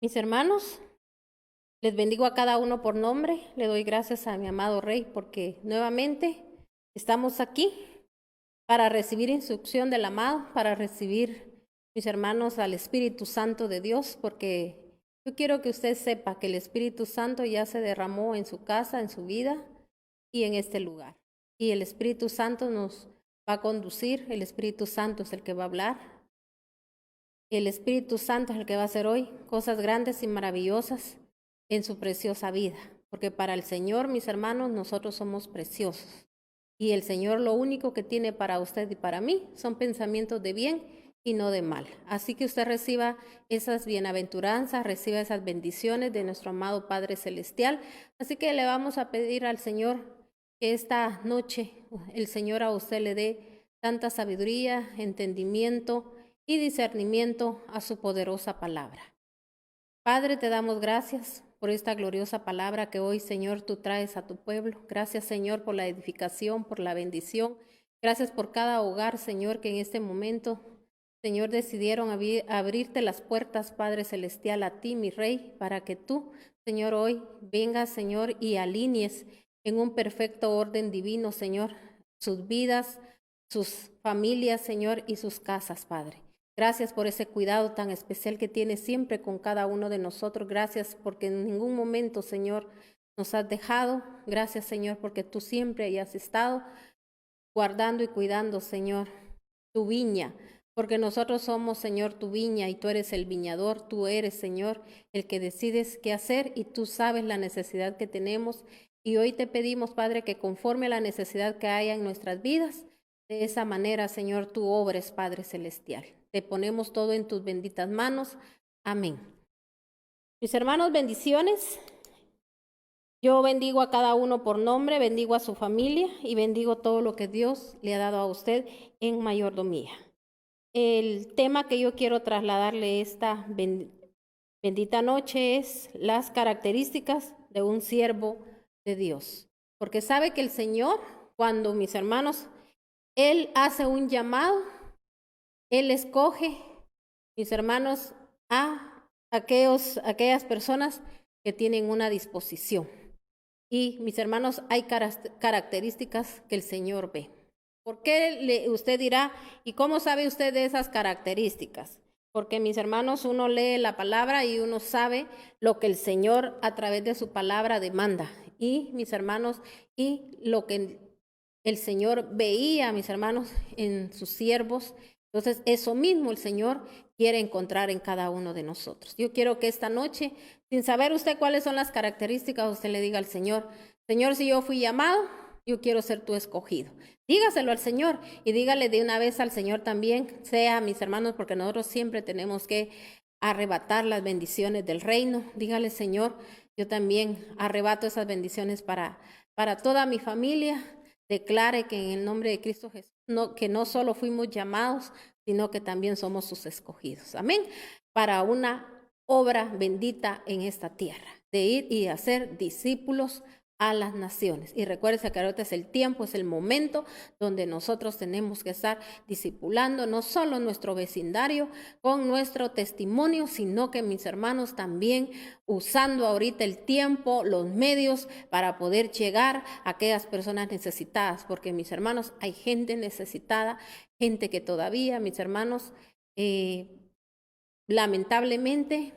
Mis hermanos, les bendigo a cada uno por nombre. Le doy gracias a mi amado Rey porque nuevamente estamos aquí para recibir instrucción del amado, para recibir, mis hermanos, al Espíritu Santo de Dios, porque yo quiero que usted sepa que el Espíritu Santo ya se derramó en su casa, en su vida y en este lugar. Y el Espíritu Santo nos va a conducir, el Espíritu Santo es el que va a hablar. El Espíritu Santo es el que va a hacer hoy cosas grandes y maravillosas en su preciosa vida, porque para el Señor, mis hermanos, nosotros somos preciosos. Y el Señor lo único que tiene para usted y para mí son pensamientos de bien y no de mal. Así que usted reciba esas bienaventuranzas, reciba esas bendiciones de nuestro amado Padre Celestial. Así que le vamos a pedir al Señor que esta noche el Señor a usted le dé tanta sabiduría, entendimiento y discernimiento a su poderosa palabra. Padre, te damos gracias por esta gloriosa palabra que hoy, Señor, tú traes a tu pueblo. Gracias, Señor, por la edificación, por la bendición. Gracias por cada hogar, Señor, que en este momento, Señor, decidieron abrirte las puertas, Padre Celestial, a ti, mi Rey, para que tú, Señor, hoy vengas, Señor, y alinees en un perfecto orden divino, Señor, sus vidas, sus familias, Señor, y sus casas, Padre. Gracias por ese cuidado tan especial que tienes siempre con cada uno de nosotros. Gracias porque en ningún momento, Señor, nos has dejado. Gracias, Señor, porque tú siempre hayas estado guardando y cuidando, Señor, tu viña. Porque nosotros somos, Señor, tu viña y tú eres el viñador. Tú eres, Señor, el que decides qué hacer y tú sabes la necesidad que tenemos. Y hoy te pedimos, Padre, que conforme a la necesidad que haya en nuestras vidas, de esa manera, Señor, tú obres, Padre Celestial. Te ponemos todo en tus benditas manos. Amén. Mis hermanos, bendiciones. Yo bendigo a cada uno por nombre, bendigo a su familia y bendigo todo lo que Dios le ha dado a usted en mayordomía. El tema que yo quiero trasladarle esta bendita noche es las características de un siervo de Dios. Porque sabe que el Señor, cuando mis hermanos, Él hace un llamado, Él escoge, mis hermanos, a aquellas personas que tienen una disposición. Y, mis hermanos, hay características que el Señor ve. ¿Por qué usted dirá, y cómo sabe usted de esas características? Porque, mis hermanos, uno lee la palabra y uno sabe lo que el Señor a través de su palabra demanda. Y, mis hermanos, y lo que el Señor veía, mis hermanos, en sus siervos. Entonces, eso mismo el Señor quiere encontrar en cada uno de nosotros. Yo quiero que esta noche, sin saber usted cuáles son las características, usted le diga al Señor, Señor, si yo fui llamado, yo quiero ser tu escogido. Dígaselo al Señor y dígale de una vez al Señor también, sea, mis hermanos, porque nosotros siempre tenemos que arrebatar las bendiciones del reino. Dígale, Señor, yo también arrebato esas bendiciones para toda mi familia. Declare que en el nombre de Cristo Jesús, que no solo fuimos llamados, sino que también somos sus escogidos. Amén. Para una obra bendita en esta tierra, de ir y hacer discípulos a las naciones. Y recuérdese que ahorita es el tiempo, es el momento donde nosotros tenemos que estar discipulando no solo nuestro vecindario con nuestro testimonio, sino que, mis hermanos, también usando ahorita el tiempo, los medios para poder llegar a aquellas personas necesitadas, porque, mis hermanos, hay gente necesitada, gente que todavía, mis hermanos, lamentablemente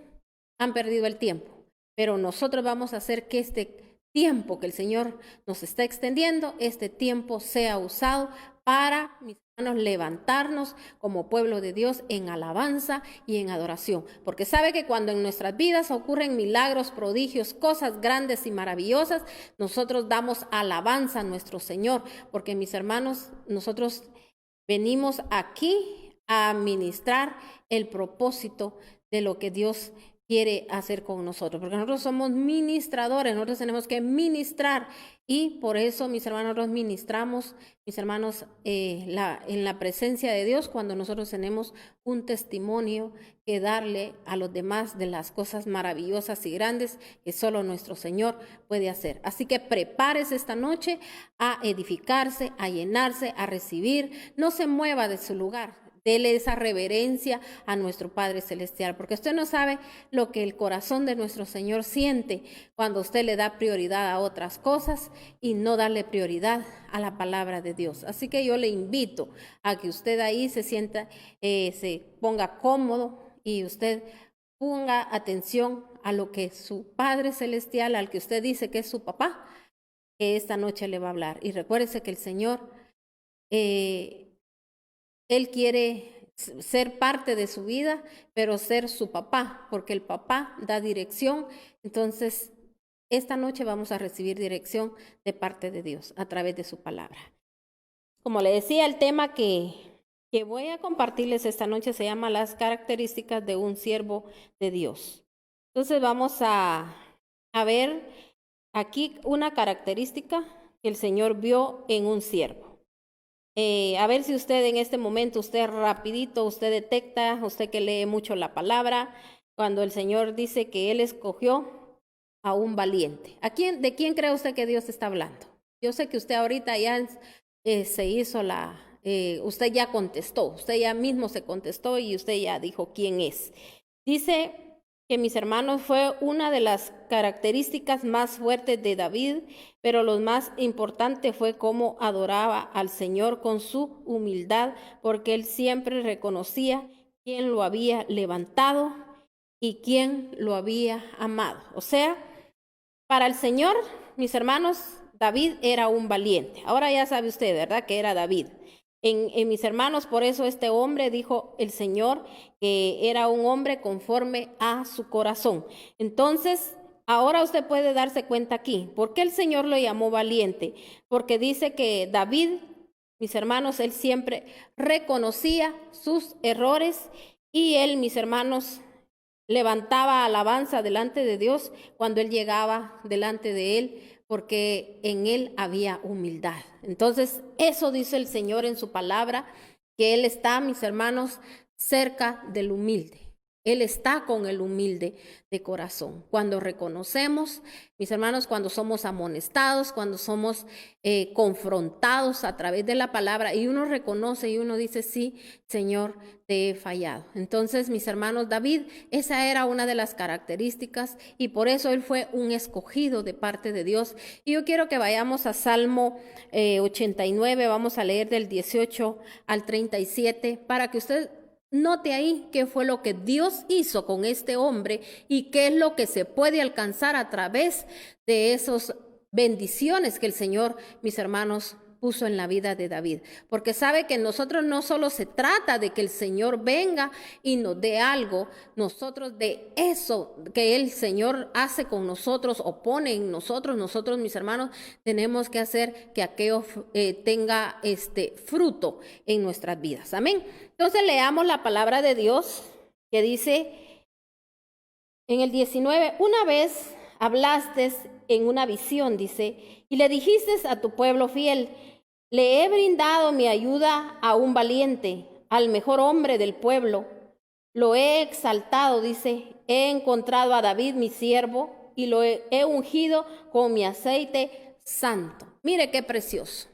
han perdido el tiempo, pero nosotros vamos a hacer que este tiempo que el Señor nos está extendiendo, este tiempo sea usado para, mis hermanos, levantarnos como pueblo de Dios en alabanza y en adoración. Porque sabe que cuando en nuestras vidas ocurren milagros, prodigios, cosas grandes y maravillosas, nosotros damos alabanza a nuestro Señor. Porque, mis hermanos, nosotros venimos aquí a ministrar el propósito de lo que Dios quiere hacer con nosotros, porque nosotros somos ministradores, nosotros tenemos que ministrar y por eso, mis hermanos, nosotros ministramos, mis hermanos, en la presencia de Dios cuando nosotros tenemos un testimonio que darle a los demás de las cosas maravillosas y grandes que solo nuestro Señor puede hacer. Así que prepárese esta noche a edificarse, a llenarse, a recibir, no se mueva de su lugar. dele esa reverencia a nuestro Padre Celestial, porque usted no sabe lo que el corazón de nuestro Señor siente cuando usted le da prioridad a otras cosas y no darle prioridad a la palabra de Dios. Así que yo le invito a que usted ahí se sienta, se ponga cómodo y usted ponga atención a lo que su Padre Celestial, al que usted dice que es su papá, que esta noche le va a hablar. Y recuérdese que el Señor, Él quiere ser parte de su vida, pero ser su papá, porque el papá da dirección. Entonces, esta noche vamos a recibir dirección de parte de Dios a través de su palabra. Como le decía, el tema que voy a compartirles esta noche se llama las características de un siervo de Dios. Entonces vamos a ver aquí una característica que el Señor vio en un siervo. A ver si usted en este momento, usted rapidito, usted detecta, usted que lee mucho la palabra, cuando el Señor dice que Él escogió a un valiente. ¿De quién cree usted que Dios está hablando? Yo sé que usted ahorita ya se hizo usted ya contestó, usted ya mismo se contestó y usted ya dijo quién es. Dice que, mis hermanos, fue una de las características más fuertes de David, pero lo más importante fue cómo adoraba al Señor con su humildad, porque él siempre reconocía quién lo había levantado y quién lo había amado. O sea, para el Señor, mis hermanos, David era un valiente. Ahora ya sabe usted, ¿verdad?, que era David. En mis hermanos, por eso este hombre dijo el Señor que era un hombre conforme a su corazón. Entonces, ahora usted puede darse cuenta aquí. ¿Por qué el Señor lo llamó valiente? Porque dice que David, mis hermanos, él siempre reconocía sus errores y él, mis hermanos, levantaba alabanza delante de Dios cuando él llegaba delante de él, porque en él había humildad. Entonces, eso dice el Señor en su palabra, que Él está, mis hermanos, cerca del humilde. Él está con el humilde de corazón. Cuando reconocemos, mis hermanos, cuando somos amonestados, cuando somos confrontados a través de la palabra y uno reconoce y uno dice, sí, Señor, te he fallado. Entonces, mis hermanos, David, esa era una de las características y por eso él fue un escogido de parte de Dios. Y yo quiero que vayamos a Salmo 89, vamos a leer del 18 al 37 para que usted note ahí qué fue lo que Dios hizo con este hombre y qué es lo que se puede alcanzar a través de esas bendiciones que el Señor, mis hermanos, puso en la vida de David. Porque sabe que nosotros no solo se trata de que el Señor venga y nos dé algo, nosotros de eso que el Señor hace con nosotros o pone en nosotros, mis hermanos, tenemos que hacer que aquello tenga fruto en nuestras vidas. Amén. Entonces leamos la palabra de Dios que dice en el 19, una vez hablaste en una visión, dice, y le dijiste a tu pueblo fiel, le he brindado mi ayuda a un valiente, al mejor hombre del pueblo. Lo he exaltado, dice, he encontrado a David mi siervo y lo he ungido con mi aceite santo. Mire qué precioso.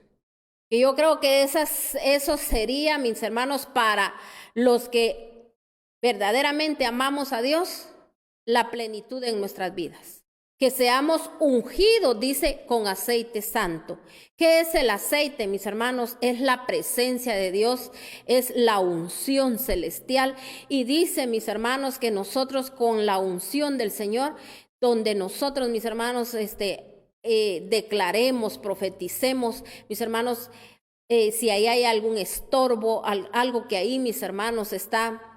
Y yo creo que eso sería, mis hermanos, para los que verdaderamente amamos a Dios, la plenitud en nuestras vidas. Que seamos ungidos, dice, con aceite santo. ¿Qué es el aceite, mis hermanos? Es la presencia de Dios, es la unción celestial. Y dice, mis hermanos, que nosotros con la unción del Señor, donde nosotros, mis hermanos, declaremos, profeticemos, mis hermanos, si ahí hay algún estorbo, algo que ahí, mis hermanos, está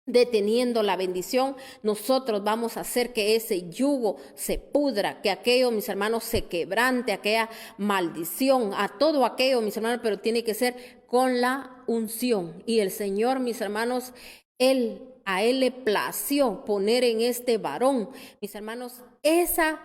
deteniendo la bendición, nosotros vamos a hacer que ese yugo se pudra, que aquello, mis hermanos, se quebrante, aquella maldición, a todo aquello, mis hermanos, pero tiene que ser con la unción. Y el Señor, mis hermanos, a él le plació poner en este varón, mis hermanos, esa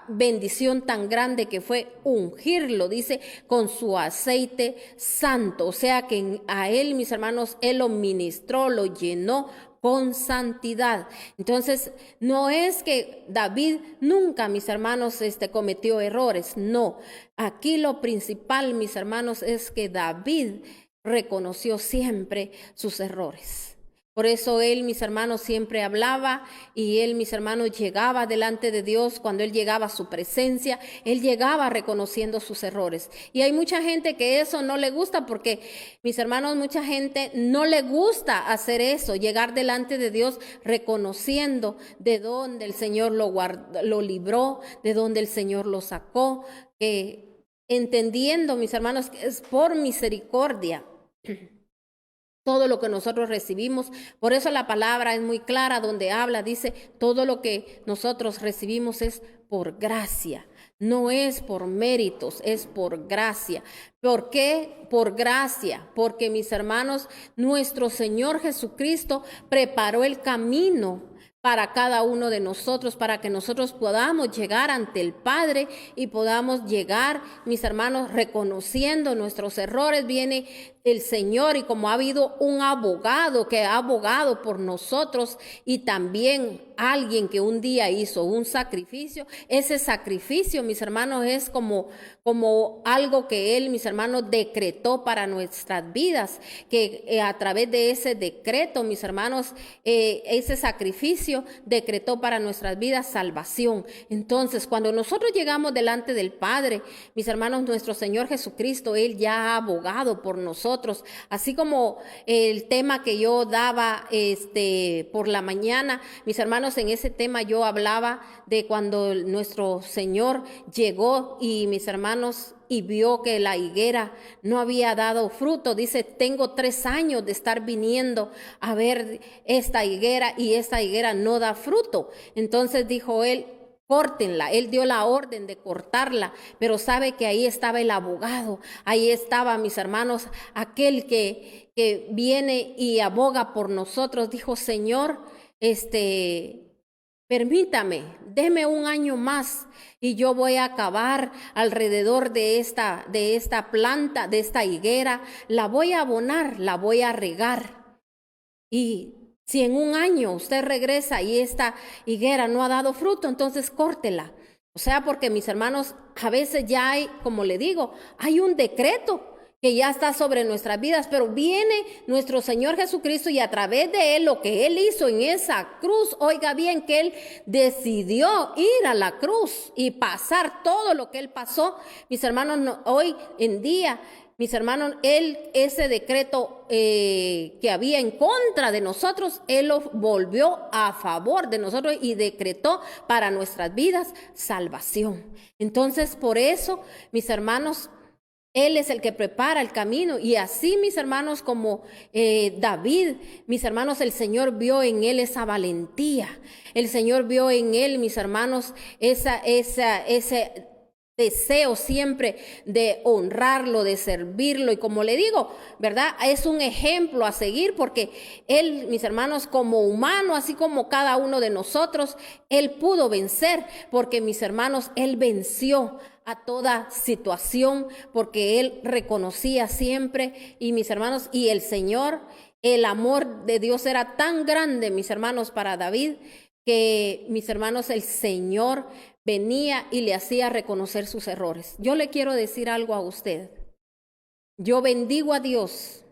bendición tan grande que fue ungirlo, dice, con su aceite santo. O sea que a él, mis hermanos, él lo ministró, lo llenó con santidad. Entonces, no es que David nunca, mis hermanos, cometió errores. No, aquí lo principal, mis hermanos, es que David reconoció siempre sus errores. Por eso él, mis hermanos, siempre hablaba y él, mis hermanos, llegaba delante de Dios. Cuando él llegaba a su presencia, él llegaba reconociendo sus errores. Y hay mucha gente que eso no le gusta porque, mis hermanos, mucha gente no le gusta hacer eso, llegar delante de Dios reconociendo de dónde el Señor lo libró, de dónde el Señor lo sacó, entendiendo, mis hermanos, que es por misericordia todo lo que nosotros recibimos. Por eso la palabra es muy clara donde habla, dice, todo lo que nosotros recibimos es por gracia, no es por méritos, es por gracia. ¿Por qué? Por gracia, porque mis hermanos, nuestro Señor Jesucristo preparó el camino para cada uno de nosotros, para que nosotros podamos llegar ante el Padre y podamos llegar, mis hermanos, reconociendo nuestros errores. Viene el Señor y como ha habido un abogado que ha abogado por nosotros y también alguien que un día hizo un sacrificio, ese sacrificio, mis hermanos, es como algo que Él, mis hermanos, decretó para nuestras vidas, que a través de ese decreto, mis hermanos, ese sacrificio decretó para nuestras vidas salvación. Entonces, cuando nosotros llegamos delante del Padre, mis hermanos, nuestro Señor Jesucristo, Él ya ha abogado por nosotros. Así como el tema que yo daba por la mañana, mis hermanos, en ese tema yo hablaba de cuando nuestro Señor llegó y mis hermanos y vio que la higuera no había dado fruto. Dice, tengo 3 años de estar viniendo a ver esta higuera y esta higuera no da fruto. Entonces dijo él, córtenla. Él dio la orden de cortarla, pero sabe que ahí estaba el abogado, ahí estaba, mis hermanos, aquel que viene y aboga por nosotros. Dijo, Señor, permítame, deme 1 año más y yo voy a acabar alrededor de esta planta, de esta higuera, la voy a abonar, la voy a regar. Y si en 1 año usted regresa y esta higuera no ha dado fruto, entonces córtela. O sea, porque mis hermanos, a veces ya hay, como le digo, hay un decreto que ya está sobre nuestras vidas, pero viene nuestro Señor Jesucristo y a través de Él, lo que Él hizo en esa cruz, oiga bien, que Él decidió ir a la cruz y pasar todo lo que Él pasó. Mis hermanos, hoy en día, mis hermanos, Él, ese decreto que había en contra de nosotros, Él lo volvió a favor de nosotros y decretó para nuestras vidas salvación. Entonces, por eso, mis hermanos, Él es el que prepara el camino y así, mis hermanos, como David, mis hermanos, el Señor vio en él esa valentía. El Señor vio en él, mis hermanos, ese deseo siempre de honrarlo, de servirlo. Y como le digo, ¿verdad? Es un ejemplo a seguir porque él, mis hermanos, como humano, así como cada uno de nosotros, él pudo vencer porque, mis hermanos, él venció a toda situación porque él reconocía siempre. Y mis hermanos, y el Señor, el amor de Dios era tan grande, mis hermanos, para David, que, mis hermanos, el Señor venía y le hacía reconocer sus errores. Yo le quiero decir algo a usted. Yo bendigo a Dios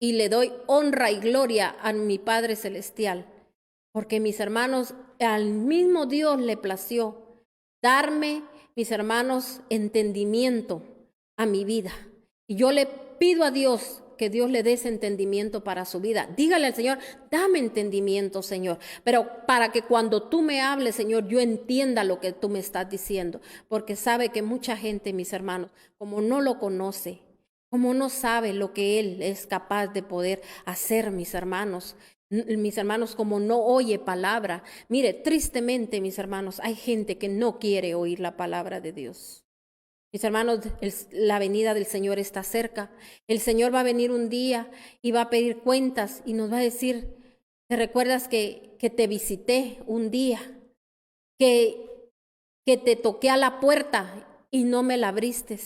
y le doy honra y gloria a mi Padre Celestial, porque, mis hermanos, al mismo Dios le plació darme, mis hermanos, entendimiento a mi vida. Y yo le pido a Dios que Dios le dé ese entendimiento para su vida. Dígale al Señor, dame entendimiento, Señor, pero para que cuando tú me hables, Señor, yo entienda lo que tú me estás diciendo, porque sabe que mucha gente, mis hermanos, como no lo conoce, como no sabe lo que Él es capaz de poder hacer, mis hermanos, como no oye palabra. Mire, tristemente, mis hermanos, hay gente que no quiere oír la palabra de Dios. Mis hermanos, la venida del Señor está cerca. El Señor va a venir un día y va a pedir cuentas y nos va a decir, ¿te recuerdas que te visité un día? Que te toqué a la puerta y no me la abriste.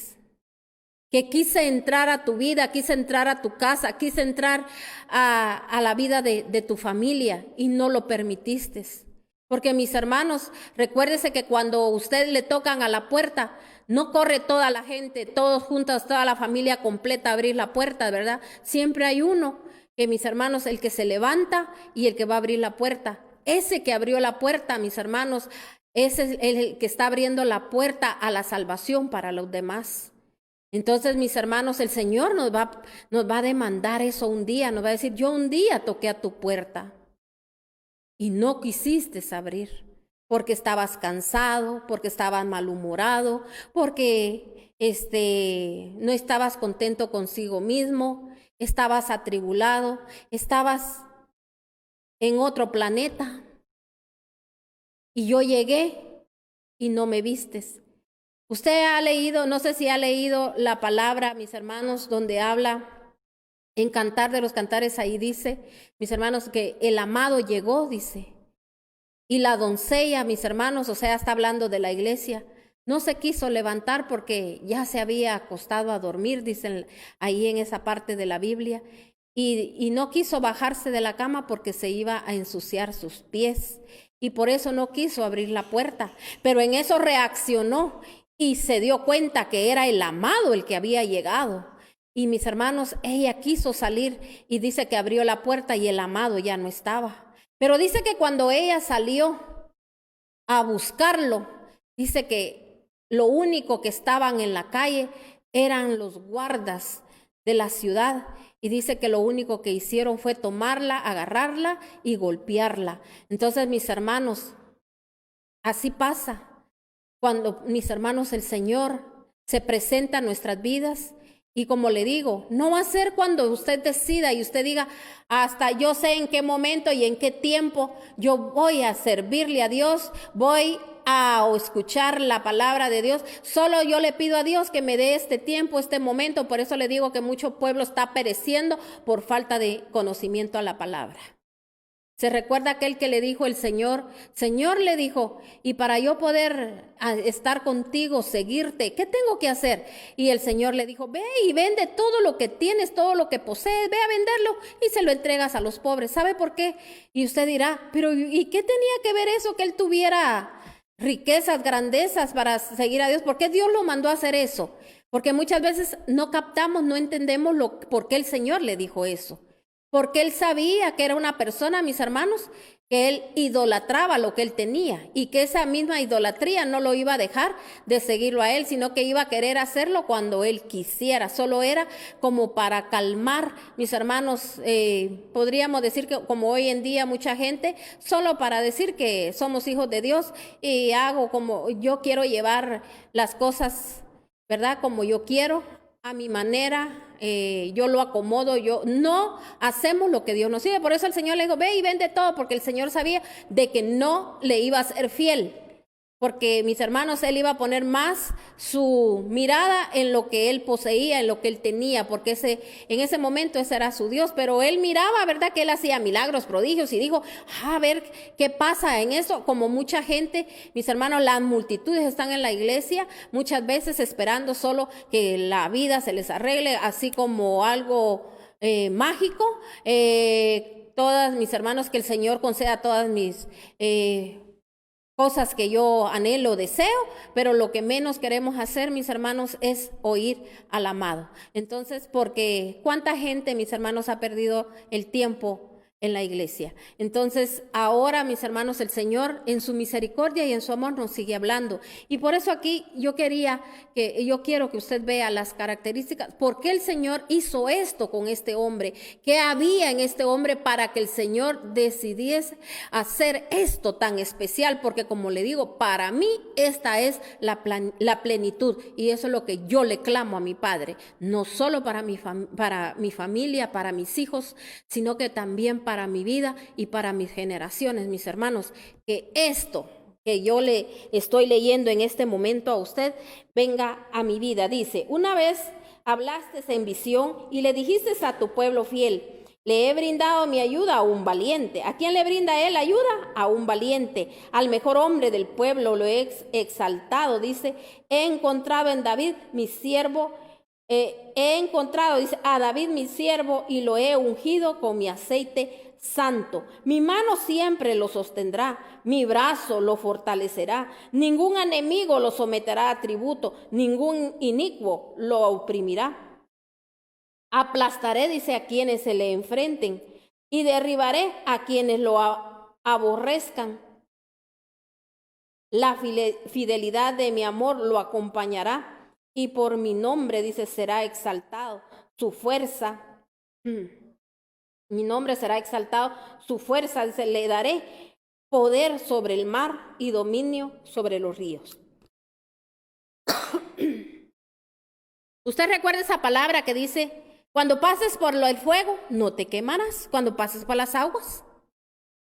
Que quise entrar a tu vida, quise entrar a tu casa, quise entrar a la vida de tu familia y no lo permitiste. Porque mis hermanos, recuérdese que cuando usted le tocan a la puerta, no corre toda la gente, todos juntos, toda la familia completa a abrir la puerta, ¿verdad? Siempre hay uno, que mis hermanos, el que se levanta y el que va a abrir la puerta. Ese que abrió la puerta, mis hermanos, ese es el que está abriendo la puerta a la salvación para los demás. Entonces, mis hermanos, el Señor nos va a demandar eso un día, nos va a decir, yo un día toqué a tu puerta y no quisiste abrir, porque estabas cansado, porque estabas malhumorado, porque no estabas contento consigo mismo, estabas atribulado, estabas en otro planeta. Y yo llegué y no me vistes. Usted ha leído, no sé si ha leído la palabra, mis hermanos, donde habla en Cantar de los Cantares, ahí dice, mis hermanos, que el amado llegó, dice, y la doncella, mis hermanos, o sea, está hablando de la iglesia, no se quiso levantar porque ya se había acostado a dormir, dicen ahí en esa parte de la Biblia, y no quiso bajarse de la cama porque se iba a ensuciar sus pies, y por eso no quiso abrir la puerta, pero en eso reaccionó y se dio cuenta que era el amado el que había llegado. Y mis hermanos, ella quiso salir y dice que abrió la puerta y el amado ya no estaba. Pero dice que cuando ella salió a buscarlo, dice que lo único que estaban en la calle eran los guardas de la ciudad. Y dice que lo único que hicieron fue tomarla, agarrarla y golpearla. Entonces, mis hermanos, así pasa. Cuando, mis hermanos, el Señor se presenta en nuestras vidas, y como le digo, no va a ser cuando usted decida y usted diga, hasta yo sé en qué momento y en qué tiempo yo voy a servirle a Dios, voy a escuchar la palabra de Dios. Solo yo le pido a Dios que me dé este tiempo, este momento. Por eso le digo que mucho pueblo está pereciendo por falta de conocimiento a la palabra. Se recuerda aquel que le dijo el Señor le dijo, y para yo poder estar contigo, seguirte, ¿qué tengo que hacer? Y el Señor le dijo, ve y vende todo lo que tienes, todo lo que posees, ve a venderlo y se lo entregas a los pobres. ¿Sabe por qué? Y usted dirá, pero ¿y qué tenía que ver eso que él tuviera riquezas, grandezas para seguir a Dios? ¿Por qué Dios lo mandó a hacer eso? Porque muchas veces no captamos, no entendemos por qué el Señor le dijo eso. Porque él sabía que era una persona, mis hermanos, que él idolatraba lo que él tenía y que esa misma idolatría no lo iba a dejar de seguirlo a él, sino que iba a querer hacerlo cuando él quisiera. Solo era como para calmar, mis hermanos, podríamos decir que como hoy en día mucha gente, solo para decir que somos hijos de Dios y hago como yo quiero llevar las cosas, ¿verdad? Como yo quiero, a mi manera. Yo lo acomodo, yo no hacemos lo que Dios nos pide. Por eso el Señor le dijo, ve y vende todo, porque el Señor sabía de que no le iba a ser fiel. Porque, mis hermanos, él iba a poner más su mirada en lo que él poseía, en lo que él tenía, porque en ese momento ese era su Dios. Pero él miraba, ¿verdad?, que él hacía milagros, prodigios, y dijo, a ver qué pasa en eso. Como mucha gente, mis hermanos, las multitudes están en la iglesia, muchas veces esperando solo que la vida se les arregle, así como algo mágico. Todas mis hermanos, que el Señor conceda todas mis cosas que yo anhelo, deseo, pero lo que menos queremos hacer, mis hermanos, es oír al amado. Entonces, porque cuánta gente, mis hermanos, ha perdido el tiempo en la iglesia. Entonces, ahora, mis hermanos, el Señor en su misericordia y en su amor nos sigue hablando. Y por eso aquí yo quiero que usted vea las características. ¿Por qué el Señor hizo esto con este hombre? ¿Qué había en este hombre para que el Señor decidiese hacer esto tan especial? Porque, como le digo, para mí esta es la plenitud, y eso es lo que yo le clamo a mi Padre, no solo para mi familia, para mis hijos, sino que también para mi vida y para mis generaciones, mis hermanos, que esto que yo le estoy leyendo en este momento a usted venga a mi vida. Dice, una vez hablaste en visión y le dijiste a tu pueblo fiel, le he brindado mi ayuda a un valiente. ¿A quién le brinda él ayuda? A un valiente. Al mejor hombre del pueblo lo he exaltado. Dice, he encontrado en David mi siervo, he encontrado, dice, a David mi siervo y lo he ungido con mi aceite santo. Mi mano siempre lo sostendrá, mi brazo lo fortalecerá. Ningún enemigo lo someterá a tributo, ningún inicuo lo oprimirá. Aplastaré, dice, a quienes se le enfrenten y derribaré a quienes lo aborrezcan. La fidelidad de mi amor lo acompañará y por mi nombre, dice, será exaltado. Su fuerza, mi nombre será exaltado. Su fuerza, dice, le daré poder sobre el mar y dominio sobre los ríos. Usted recuerda esa palabra que dice, cuando pases por el fuego, no te quemarás. Cuando pases por las aguas,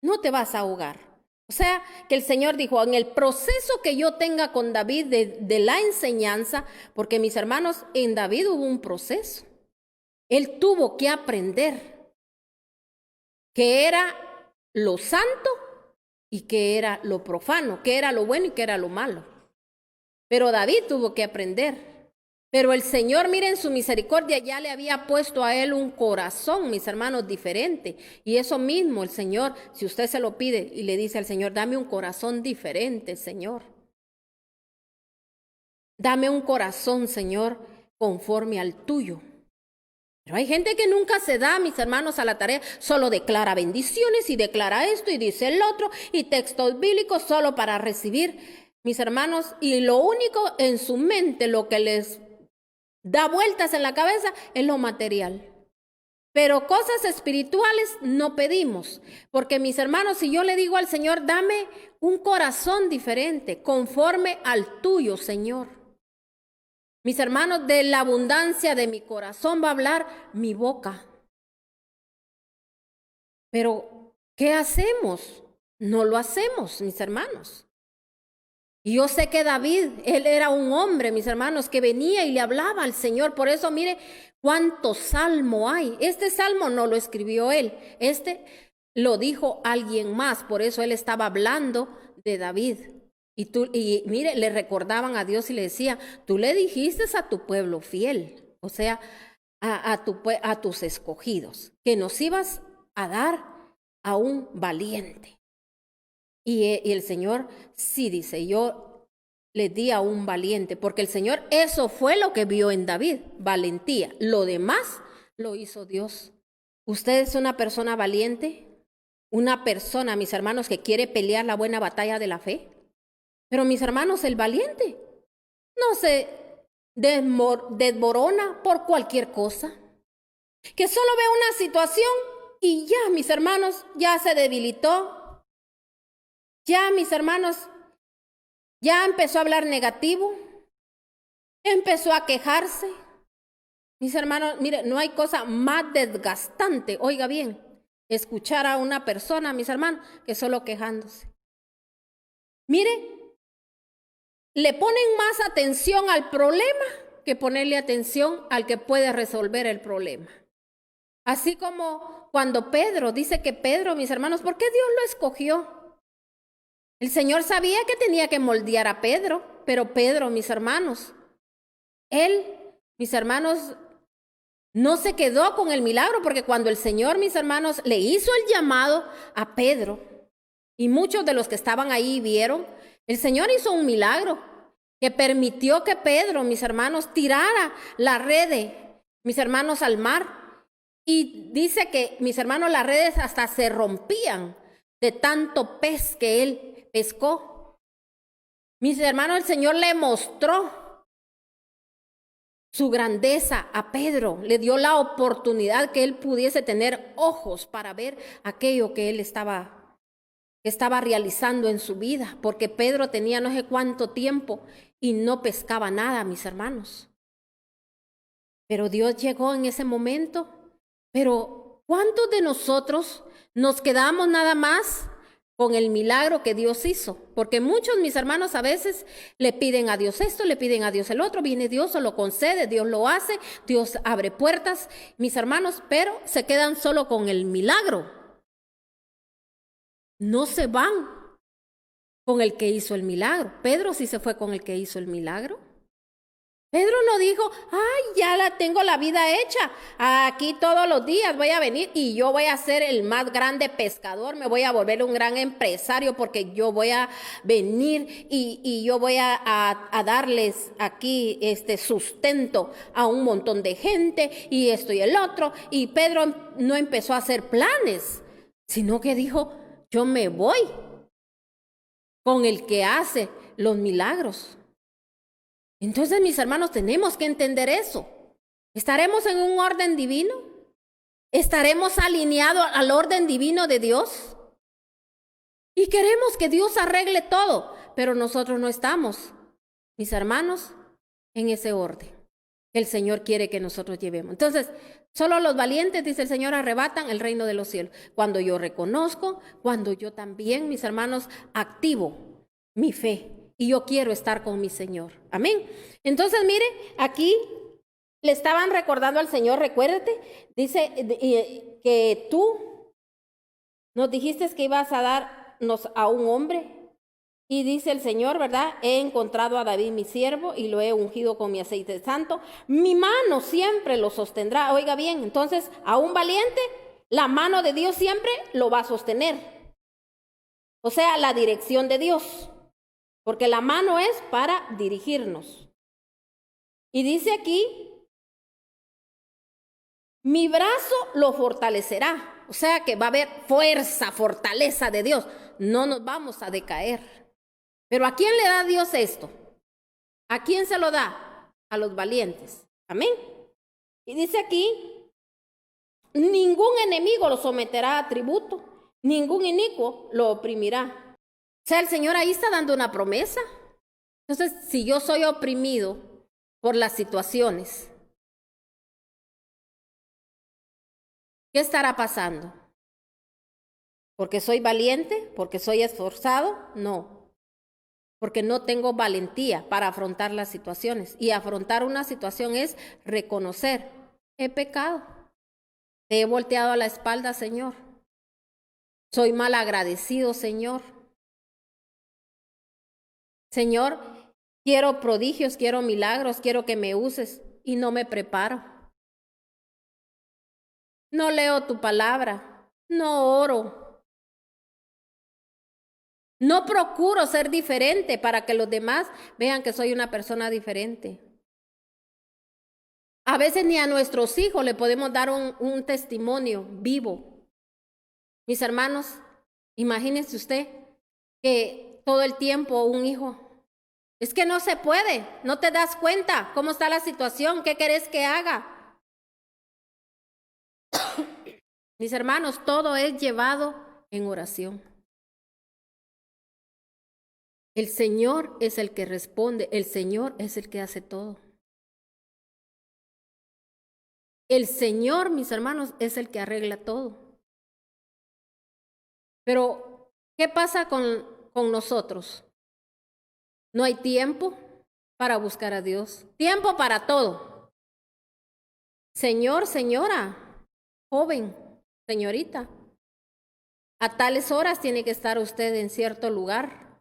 no te vas a ahogar. O sea, que el Señor dijo, en el proceso que yo tenga con David de la enseñanza, porque mis hermanos, en David hubo un proceso. Él tuvo que aprender qué era lo santo y qué era lo profano, qué era lo bueno y qué era lo malo. Pero David tuvo que aprender. Pero el Señor, miren, su misericordia ya le había puesto a él un corazón, mis hermanos, diferente. Y eso mismo el Señor, si usted se lo pide y le dice al Señor, dame un corazón diferente, Señor. Dame un corazón, Señor, conforme al tuyo. Pero hay gente que nunca se da, mis hermanos, a la tarea, solo declara bendiciones y declara esto y dice el otro y textos bíblicos solo para recibir, mis hermanos, y lo único en su mente, lo que les da vueltas en la cabeza, es lo material. Pero cosas espirituales no pedimos, porque mis hermanos, si yo le digo al Señor, dame un corazón diferente, conforme al tuyo, Señor. Mis hermanos, de la abundancia de mi corazón va a hablar mi boca. Pero, ¿qué hacemos? No lo hacemos, mis hermanos. Y yo sé que David, él era un hombre, mis hermanos, que venía y le hablaba al Señor. Por eso, mire cuánto salmo hay. Este salmo no lo escribió él, este lo dijo alguien más. Por eso él estaba hablando de David. Y mire, le recordaban a Dios y le decía, tú le dijiste a tu pueblo fiel, o sea, a tus escogidos, que nos ibas a dar a un valiente. Y el Señor sí dice, yo le di a un valiente, porque el Señor, eso fue lo que vio en David, valentía. Lo demás lo hizo Dios. ¿Usted es una persona valiente? Una persona, mis hermanos, que quiere pelear la buena batalla de la fe. Pero mis hermanos, el valiente no se desmorona por cualquier cosa. Que solo ve una situación y ya, mis hermanos, ya se debilitó. Ya, mis hermanos, ya empezó a hablar negativo, empezó a quejarse. Mis hermanos, mire, no hay cosa más desgastante, oiga bien, escuchar a una persona, mis hermanos, que solo quejándose. Mire, le ponen más atención al problema que ponerle atención al que puede resolver el problema. Así como cuando Pedro, dice que Pedro, mis hermanos, ¿por qué Dios lo escogió? El Señor sabía que tenía que moldear a Pedro, pero Pedro, mis hermanos, él, mis hermanos, no se quedó con el milagro, porque cuando el Señor, mis hermanos, le hizo el llamado a Pedro, y muchos de los que estaban ahí vieron, el Señor hizo un milagro que permitió que Pedro, mis hermanos, tirara la red, mis hermanos, al mar. Y dice que, mis hermanos, las redes hasta se rompían de tanto pez que él pescó. Mis hermanos, el Señor le mostró su grandeza a Pedro, le dio la oportunidad que él pudiese tener ojos para ver aquello que él estaba realizando en su vida, porque Pedro tenía no sé cuánto tiempo y no pescaba nada, mis hermanos. Pero Dios llegó en ese momento. Pero ¿cuántos de nosotros nos quedamos nada más con el milagro que Dios hizo? Porque muchos, mis hermanos, a veces le piden a Dios esto, le piden a Dios el otro, viene Dios o lo concede, Dios lo hace, Dios abre puertas, mis hermanos, pero se quedan solo con el milagro. No se van con el que hizo el milagro. Pedro sí se fue con el que hizo el milagro. Pedro no dijo, ay, ya la tengo la vida hecha, aquí todos los días voy a venir y yo voy a ser el más grande pescador, me voy a volver un gran empresario porque yo voy a venir y yo voy a darles aquí sustento a un montón de gente y esto y el otro. Y Pedro no empezó a hacer planes, sino que dijo, yo me voy con el que hace los milagros. Entonces, mis hermanos, tenemos que entender eso. ¿Estaremos en un orden divino? ¿Estaremos alineados al orden divino de Dios? Y queremos que Dios arregle todo, pero nosotros no estamos, mis hermanos, en ese orden que el Señor quiere que nosotros llevemos. Entonces, solo los valientes, dice el Señor, arrebatan el reino de los cielos. Cuando yo reconozco, cuando yo también, mis hermanos, activo mi fe. Y yo quiero estar con mi Señor. Amén. Entonces, mire, aquí le estaban recordando al Señor, recuérdate, dice que tú nos dijiste que ibas a darnos a un hombre. Y dice el Señor, ¿verdad? He encontrado a David mi siervo y lo he ungido con mi aceite santo. Mi mano siempre lo sostendrá. Oiga bien, entonces a un valiente, la mano de Dios siempre lo va a sostener. O sea, la dirección de Dios. Porque la mano es para dirigirnos. Y dice aquí, mi brazo lo fortalecerá. O sea que va a haber fuerza, fortaleza de Dios. No nos vamos a decaer. Pero ¿a quién le da Dios esto? ¿A quién se lo da? A los valientes. Amén. Y dice aquí, ningún enemigo lo someterá a tributo, ningún inicuo lo oprimirá. O sea, el Señor ahí está dando una promesa. Entonces, si yo soy oprimido por las situaciones, ¿qué estará pasando? ¿Porque soy valiente? ¿Porque soy esforzado? No. Porque no tengo valentía para afrontar las situaciones. Y afrontar una situación es reconocer, he pecado. Te he volteado a la espalda, Señor. Soy mal agradecido, Señor. Señor, quiero prodigios, quiero milagros, quiero que me uses y no me preparo. No leo tu palabra, no oro. No procuro ser diferente para que los demás vean que soy una persona diferente. A veces ni a nuestros hijos le podemos dar un testimonio vivo. Mis hermanos, imagínense usted que todo el tiempo un hijo, es que no se puede, no te das cuenta cómo está la situación, qué querés que haga. Mis hermanos, todo es llevado en oración. El Señor es el que responde, el Señor es el que hace todo. El Señor, mis hermanos, es el que arregla todo. Pero, ¿qué pasa con nosotros? No hay tiempo para buscar a Dios. Tiempo para todo. Señor, señora, joven, señorita, a tales horas tiene que estar usted en cierto lugar.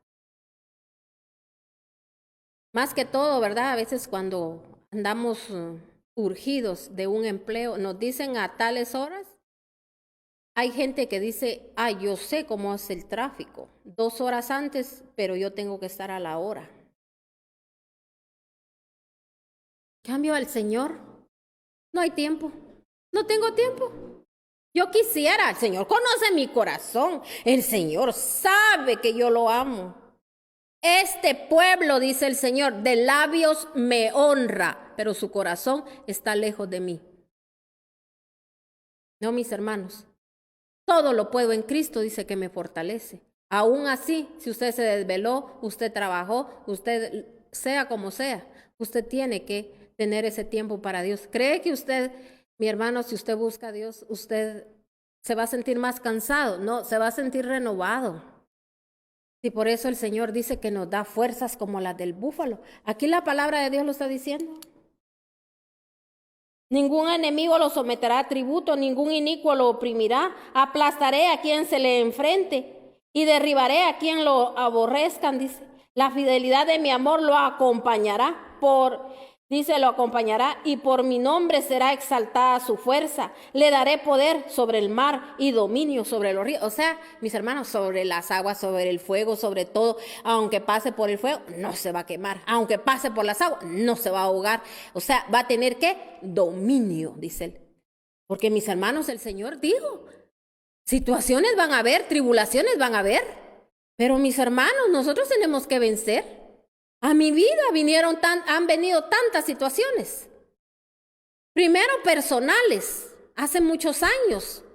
Más que todo, ¿verdad? A veces cuando andamos urgidos de un empleo, nos dicen a tales horas. Hay gente que dice, yo sé cómo es el tráfico, 2 horas antes, pero yo tengo que estar a la hora. Cambio al Señor, no hay tiempo, no tengo tiempo. Yo quisiera, el Señor conoce mi corazón, el Señor sabe que yo lo amo. Este pueblo, dice el Señor, de labios me honra, pero su corazón está lejos de mí. No, mis hermanos, todo lo puedo en Cristo, dice que me fortalece. Aún así, si usted se desveló, usted trabajó, usted sea como sea, usted tiene que tener ese tiempo para Dios. ¿Cree que usted, mi hermano, si usted busca a Dios, usted se va a sentir más cansado? No, se va a sentir renovado. Y por eso el Señor dice que nos da fuerzas como las del búfalo. Aquí la palabra de Dios lo está diciendo. Ningún enemigo lo someterá a tributo, ningún inicuo lo oprimirá. Aplastaré a quien se le enfrente y derribaré a quien lo aborrezcan, dice. La fidelidad de mi amor lo acompañará. Por Dice, lo acompañará y por mi nombre será exaltada su fuerza. Le daré poder sobre el mar y dominio sobre los ríos. O sea, mis hermanos, sobre las aguas, sobre el fuego, sobre todo. Aunque pase por el fuego, no se va a quemar. Aunque pase por las aguas, no se va a ahogar. O sea, va a tener ¿qué? Dominio, dice él. Porque mis hermanos, el Señor dijo, situaciones van a haber, tribulaciones van a haber. Pero mis hermanos, nosotros tenemos que vencer. A mi vida han venido tantas situaciones. Primero personales, hace muchos años.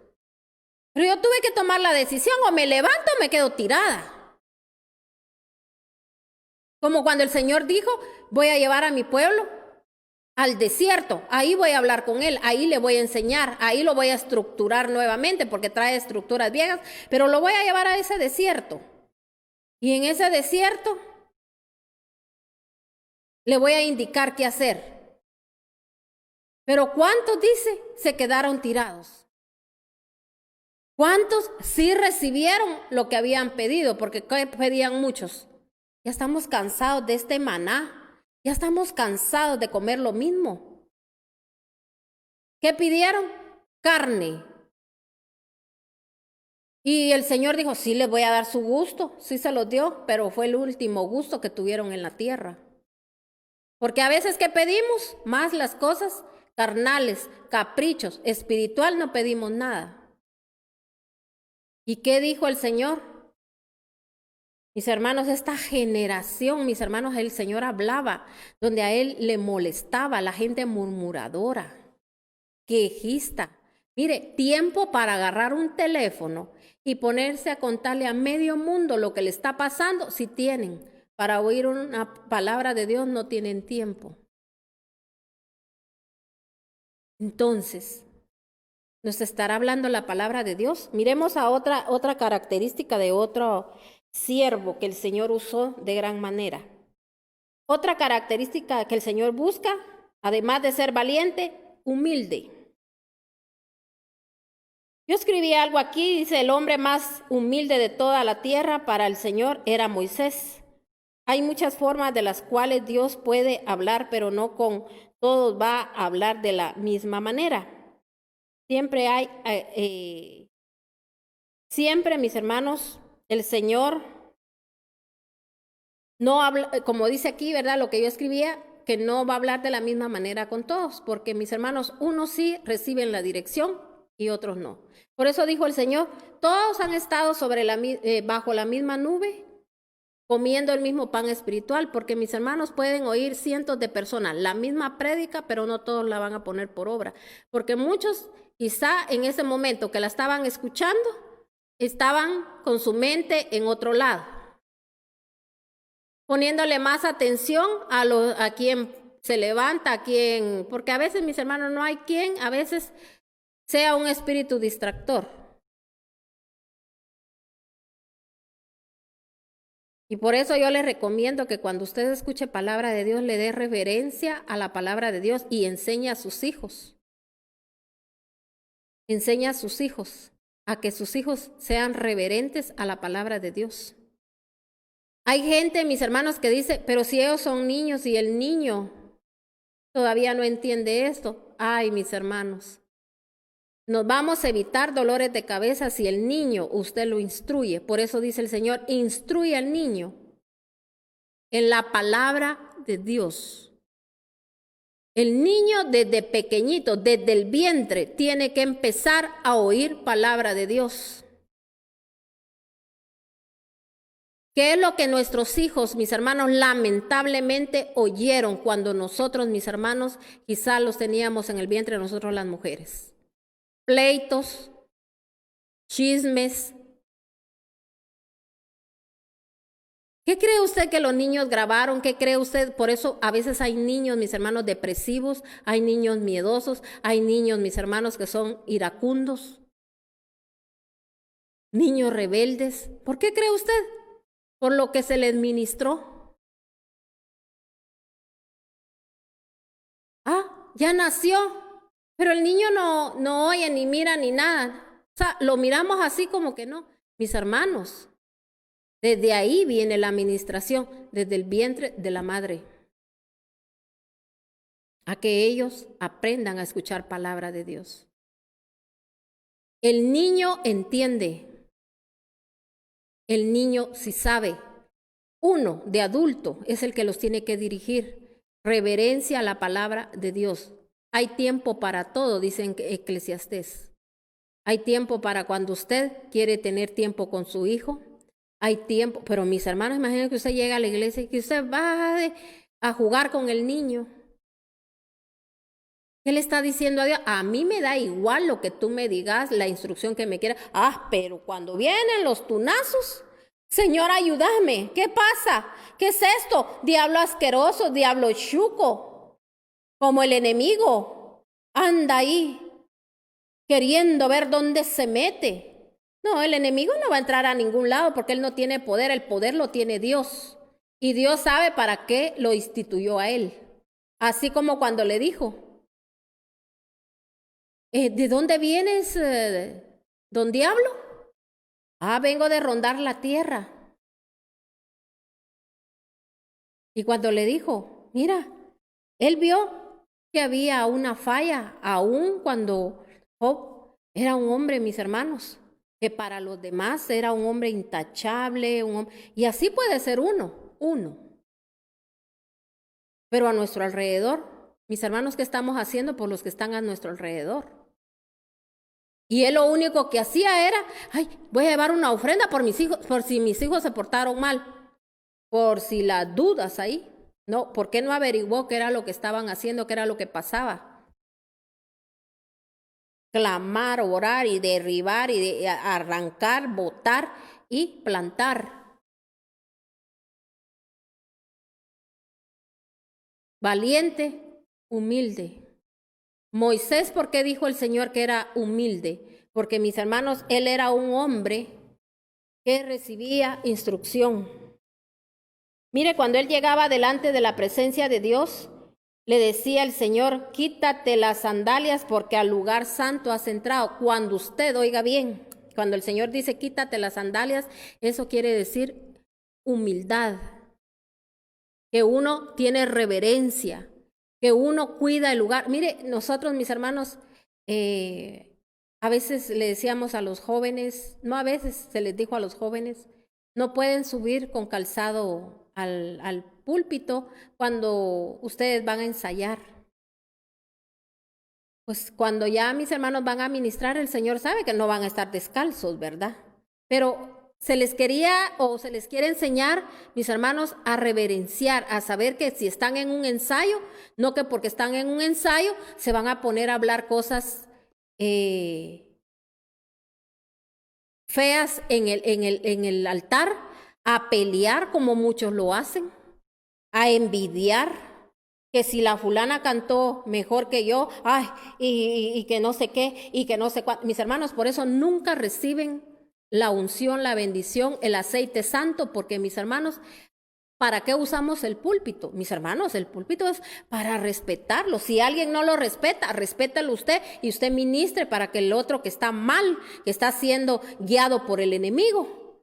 Pero yo tuve que tomar la decisión, o me levanto o me quedo tirada. Como cuando el Señor dijo, voy a llevar a mi pueblo al desierto, ahí voy a hablar con él, ahí le voy a enseñar, ahí lo voy a estructurar nuevamente porque trae estructuras viejas, pero lo voy a llevar a ese desierto. Y en ese desierto le voy a indicar qué hacer. Pero ¿cuántos, dice, se quedaron tirados? ¿Cuántos sí recibieron lo que habían pedido? Porque ¿qué pedían muchos? Ya estamos cansados de este maná. Ya estamos cansados de comer lo mismo. ¿Qué pidieron? Carne. Y el Señor dijo, sí, les voy a dar su gusto. Sí se los dio, pero fue el último gusto que tuvieron en la tierra. Porque a veces que pedimos más las cosas carnales, caprichos, espiritual, no pedimos nada. ¿Y qué dijo el Señor? Mis hermanos, esta generación, mis hermanos, el Señor hablaba, donde a él le molestaba la gente murmuradora, quejista. Mire, tiempo para agarrar un teléfono y ponerse a contarle a medio mundo lo que le está pasando, si tienen. Para oír una palabra de Dios no tienen tiempo. Entonces, ¿nos estará hablando la palabra de Dios? Miremos a otra característica de otro siervo que el Señor usó de gran manera. Otra característica que el Señor busca, además de ser valiente, humilde. Yo escribí algo aquí, dice, el hombre más humilde de toda la tierra para el Señor era Moisés. Hay muchas formas de las cuales Dios puede hablar, pero no con todos va a hablar de la misma manera. Siempre siempre, mis hermanos, el Señor no habla, como dice aquí, ¿verdad? Lo que yo escribía, que no va a hablar de la misma manera con todos, porque mis hermanos, unos sí reciben la dirección y otros no. Por eso dijo el Señor, todos han estado bajo la misma nube, comiendo el mismo pan espiritual, porque mis hermanos pueden oír cientos de personas la misma prédica, pero no todos la van a poner por obra, porque muchos quizá en ese momento que la estaban escuchando, estaban con su mente en otro lado, poniéndole más atención a quien se levanta, porque a veces, mis hermanos, no hay quien a veces sea un espíritu distractor. Y por eso yo les recomiendo que cuando usted escuche palabra de Dios, le dé reverencia a la palabra de Dios y enseñe a sus hijos. Enseña a sus hijos a que sus hijos sean reverentes a la palabra de Dios. Hay gente, mis hermanos, que dice, pero si ellos son niños y el niño todavía no entiende esto. Ay, mis hermanos, nos vamos a evitar dolores de cabeza si el niño usted lo instruye. Por eso dice el Señor, instruye al niño en la palabra de Dios. El niño desde pequeñito, desde el vientre, tiene que empezar a oír palabra de Dios. ¿Qué es lo que nuestros hijos, mis hermanos, lamentablemente oyeron cuando nosotros, mis hermanos, quizás los teníamos en el vientre nosotros las mujeres? Pleitos, chismes. ¿Qué cree usted que los niños grabaron? ¿Qué cree usted? Por eso a veces hay niños, mis hermanos, depresivos, hay niños miedosos, hay niños, mis hermanos, que son iracundos, niños rebeldes. ¿Por qué cree usted? Por lo que se les ministró. Ah, ya nació, pero el niño no oye, ni mira, ni nada. O sea, lo miramos así como que no. Mis hermanos, desde ahí viene la administración, desde el vientre de la madre. a que ellos aprendan a escuchar palabra de Dios. El niño entiende, el niño sí sabe. Uno de adulto es el que los tiene que dirigir. Reverencia a la palabra de Dios. Hay tiempo para todo, dicen Eclesiastés. Hay tiempo para cuando usted quiere tener tiempo con su hijo. Hay tiempo, pero mis hermanos, imaginen que usted llega a la iglesia y que usted va a jugar con el niño. ¿Qué le está diciendo a Dios? A mí me da igual lo que tú me digas, la instrucción que me quieras. Pero cuando vienen los tunazos, Señor, ayúdame. ¿Qué pasa? ¿Qué es esto? Diablo asqueroso, diablo chuco, como el enemigo. Anda ahí, queriendo ver dónde se mete. No, el enemigo no va a entrar a ningún lado porque él no tiene poder. El poder lo tiene Dios. Y Dios sabe para qué lo instituyó a él. Así como cuando le dijo, ¿de dónde vienes, don Diablo? Vengo de rondar la tierra. Y cuando le dijo, mira, él vio que había una falla, aún cuando Job era un hombre, mis hermanos, que para los demás era un hombre intachable, y así puede ser uno. Pero a nuestro alrededor, mis hermanos, ¿qué estamos haciendo por los que están a nuestro alrededor? Y él lo único que hacía era, voy a llevar una ofrenda por mis hijos, por si mis hijos se portaron mal, por si las dudas ahí. No, ¿por qué no averiguó qué era lo que estaban haciendo, qué era lo que pasaba? Clamar, orar y derribar y arrancar, botar y plantar. Valiente, humilde. Moisés, ¿por qué dijo el Señor que era humilde? Porque, mis hermanos, él era un hombre que recibía instrucción. Mire, cuando él llegaba delante de la presencia de Dios, le decía el Señor, quítate las sandalias porque al lugar santo has entrado. Cuando usted, oiga bien, cuando el Señor dice quítate las sandalias, eso quiere decir humildad, que uno tiene reverencia, que uno cuida el lugar. Mire, nosotros, mis hermanos, a veces le decíamos a los jóvenes, no a veces se les dijo a los jóvenes, no pueden subir con calzado al púlpito cuando ustedes van a ensayar. Pues cuando ya mis hermanos van a ministrar, el Señor sabe que no van a estar descalzos, ¿verdad? Pero se les quería o se les quiere enseñar, mis hermanos, a reverenciar, a saber que si están en un ensayo, no que porque están en un ensayo se van a poner a hablar cosas feas en el altar, a pelear como muchos lo hacen, a envidiar, que si la fulana cantó mejor que yo, y que no sé qué, y que no sé cuánto. Mis hermanos, por eso nunca reciben la unción, la bendición, el aceite santo, porque mis hermanos, ¿para qué usamos el púlpito? Mis hermanos, el púlpito es para respetarlo. Si alguien no lo respeta, respétalo usted y usted ministre para que el otro que está mal, que está siendo guiado por el enemigo,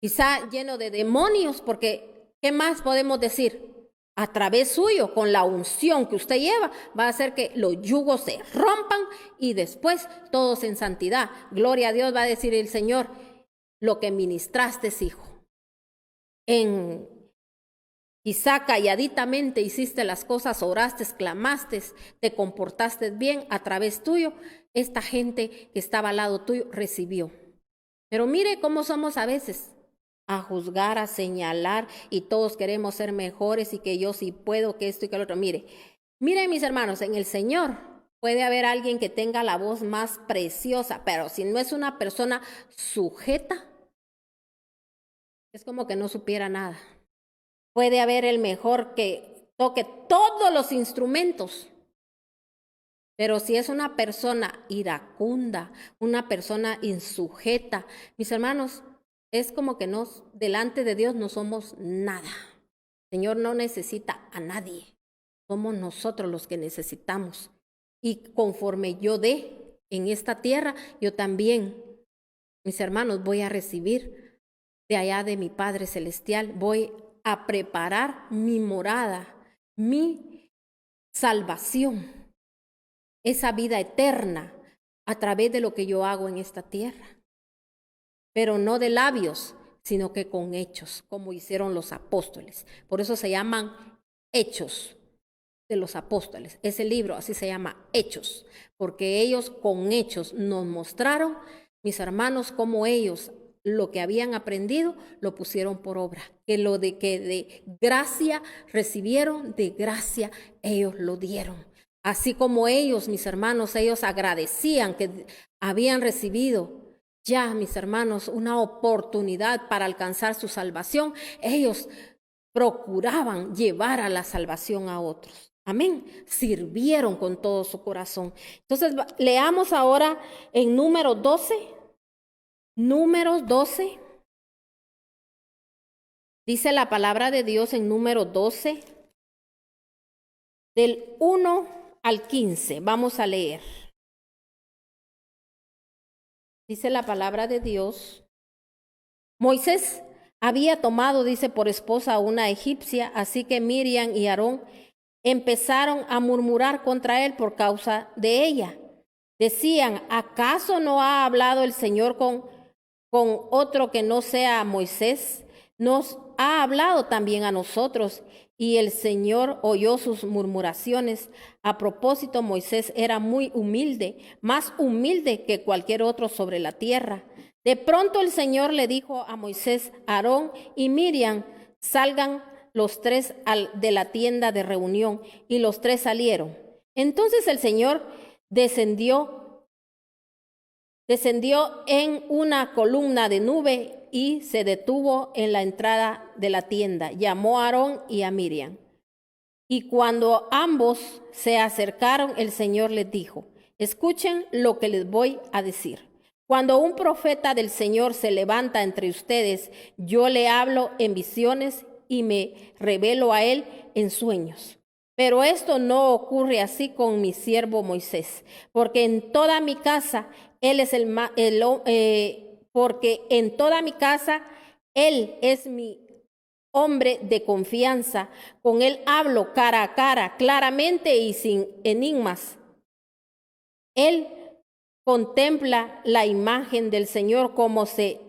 quizá lleno de demonios, porque ¿qué más podemos decir? A través suyo, con la unción que usted lleva, va a hacer que los yugos se rompan y después todos en santidad. Gloria a Dios, va a decir el Señor, lo que ministraste, hijo. Quizá calladitamente hiciste las cosas, oraste, clamaste, te comportaste bien a través tuyo. Esta gente que estaba al lado tuyo recibió. Pero mire cómo somos a veces. A juzgar, a señalar, y todos queremos ser mejores y que yo sí puedo, que esto y que lo otro. Mire, mis hermanos, en el Señor puede haber alguien que tenga la voz más preciosa, pero si no es una persona sujeta, es como que no supiera nada. Puede haber el mejor que toque todos los instrumentos, pero si es una persona iracunda, una persona insujeta, mis hermanos, es como que delante de Dios no somos nada. El Señor no necesita a nadie. Somos nosotros los que necesitamos. Y conforme yo dé en esta tierra, yo también, mis hermanos, voy a recibir de allá de mi Padre Celestial. Voy a preparar mi morada, mi salvación, esa vida eterna a través de lo que yo hago en esta tierra. Pero no de labios, sino que con hechos, como hicieron los apóstoles. Por eso se llaman Hechos de los Apóstoles. Ese libro así se llama Hechos, porque ellos con hechos nos mostraron, mis hermanos, cómo ellos lo que habían aprendido lo pusieron por obra, que lo de que de gracia recibieron, de gracia ellos lo dieron. Así como ellos, mis hermanos, ellos agradecían que habían recibido ya, mis hermanos, una oportunidad para alcanzar su salvación, ellos procuraban llevar a la salvación a otros. Amén. Sirvieron con todo su corazón. Entonces, leamos ahora en Números 12. Números 12. Dice la palabra de Dios en Números 12, del 1 al 15. Vamos a leer. Dice la palabra de Dios. Moisés había tomado, dice, por esposa a una egipcia, así que Miriam y Aarón empezaron a murmurar contra él por causa de ella. Decían, ¿acaso no ha hablado el Señor con otro que no sea Moisés? Nos ha hablado también a nosotros. Y el Señor oyó sus murmuraciones. A propósito, Moisés era muy humilde, más humilde que cualquier otro sobre la tierra. De pronto el Señor le dijo a Moisés, Aarón y Miriam, salgan los tres de la tienda de reunión. Y los tres salieron. Entonces el Señor descendió en una columna de nube y se detuvo en la entrada de la tienda. Llamó a Aarón y a Miriam. Y cuando ambos se acercaron, el Señor les dijo, escuchen lo que les voy a decir. Cuando un profeta del Señor se levanta entre ustedes, yo le hablo en visiones y me revelo a él en sueños. Pero esto no ocurre así con mi siervo Moisés, porque en toda mi casa él es porque en toda mi casa él es mi hombre de confianza. Con él hablo cara a cara, claramente y sin enigmas. Él contempla la imagen del Señor, como se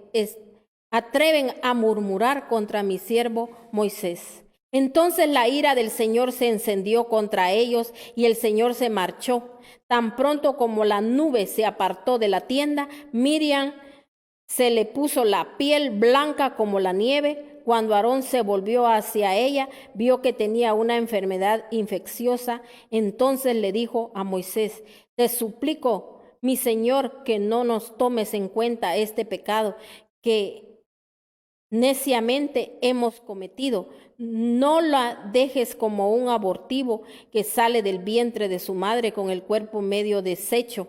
atreven a murmurar contra mi siervo Moisés. Entonces la ira del Señor se encendió contra ellos y el Señor se marchó. Tan pronto como la nube se apartó de la tienda, Miriam se le puso la piel blanca como la nieve. Cuando Aarón se volvió hacia ella, vio que tenía una enfermedad infecciosa. Entonces le dijo a Moisés, te suplico, mi Señor, que no nos tomes en cuenta este pecado que neciamente hemos cometido. No la dejes como un abortivo que sale del vientre de su madre con el cuerpo medio deshecho.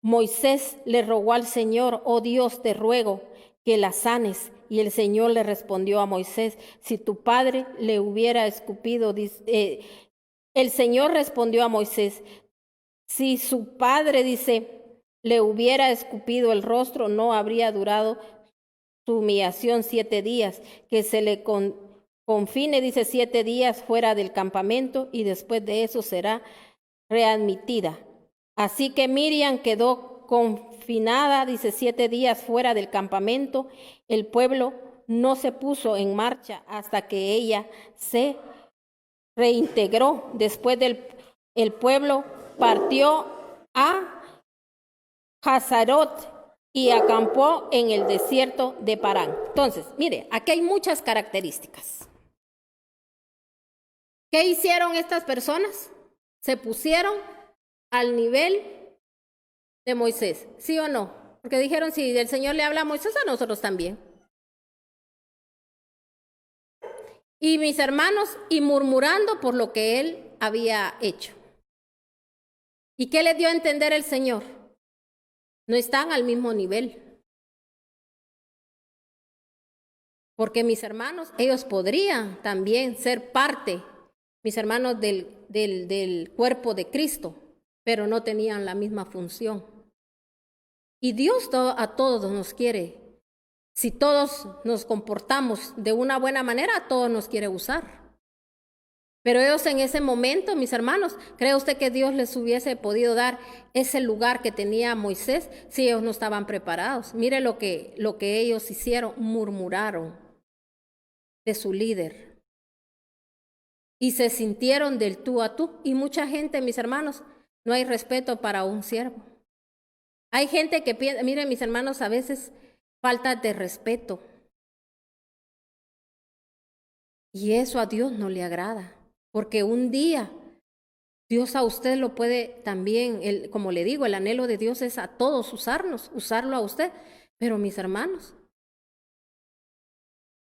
Moisés le rogó al Señor, oh Dios, te ruego que la sanes. Y el Señor le respondió a Moisés, si tu padre le hubiera escupido, el Señor respondió a Moisés, si su padre, le hubiera escupido el rostro, no habría durado su humillación 7 días, que se le confine, 7 días fuera del campamento y después de eso será readmitida. Así que Miriam quedó confinada, 7 días fuera del campamento. El pueblo no se puso en marcha hasta que ella se reintegró. Después el pueblo partió a Hazarot y acampó en el desierto de Parán. Entonces, mire, aquí hay muchas características. ¿Qué hicieron estas personas? Se pusieron al nivel de Moisés, ¿sí o no? Porque dijeron, si el Señor le habla a Moisés, a nosotros también. Y mis hermanos, y murmurando por lo que él había hecho. ¿Y qué les dio a entender el Señor? No están al mismo nivel. Porque mis hermanos, ellos podrían también ser parte, mis hermanos, del cuerpo de Cristo, pero no tenían la misma función. Y Dios a todos nos quiere. Si todos nos comportamos de una buena manera, a todos nos quiere usar. Pero ellos en ese momento, mis hermanos, ¿cree usted que Dios les hubiese podido dar ese lugar que tenía Moisés si ellos no estaban preparados? Mire lo que ellos hicieron, murmuraron de su líder y se sintieron del tú a tú. Y mucha gente, mis hermanos, no hay respeto para un siervo. Hay gente que piensa, miren mis hermanos, a veces falta de respeto. Y eso a Dios no le agrada, porque un día Dios a usted lo puede también, como le digo, el anhelo de Dios es a todos usarlo a usted. Pero mis hermanos,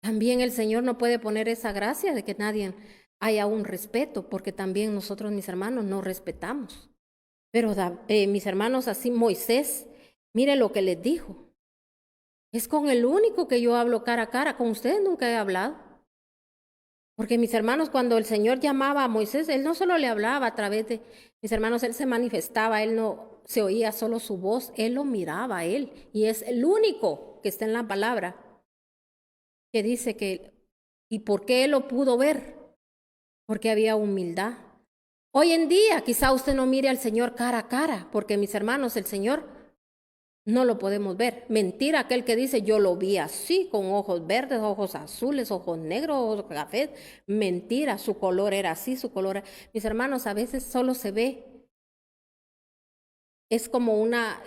también el Señor no puede poner esa gracia de que nadie haya un respeto, porque también nosotros, mis hermanos, no respetamos. Pero mis hermanos, así Moisés, mire lo que les dijo. Es con el único que yo hablo cara a cara, con ustedes nunca he hablado. Porque mis hermanos, cuando el Señor llamaba a Moisés, Él no solo le hablaba a través de, mis hermanos, Él se manifestaba, Él no se oía solo su voz, Él lo miraba a Él. Y es el único que está en la palabra que dice que, ¿y por qué Él lo pudo ver? Porque había humildad. Hoy en día quizá usted no mire al Señor cara a cara, porque mis hermanos, el Señor no lo podemos ver. Mentira aquel que dice, yo lo vi así, con ojos verdes, ojos azules, ojos negros, ojos cafés. Mentira, su color era así, su color era... Mis hermanos, a veces solo se ve, es como una,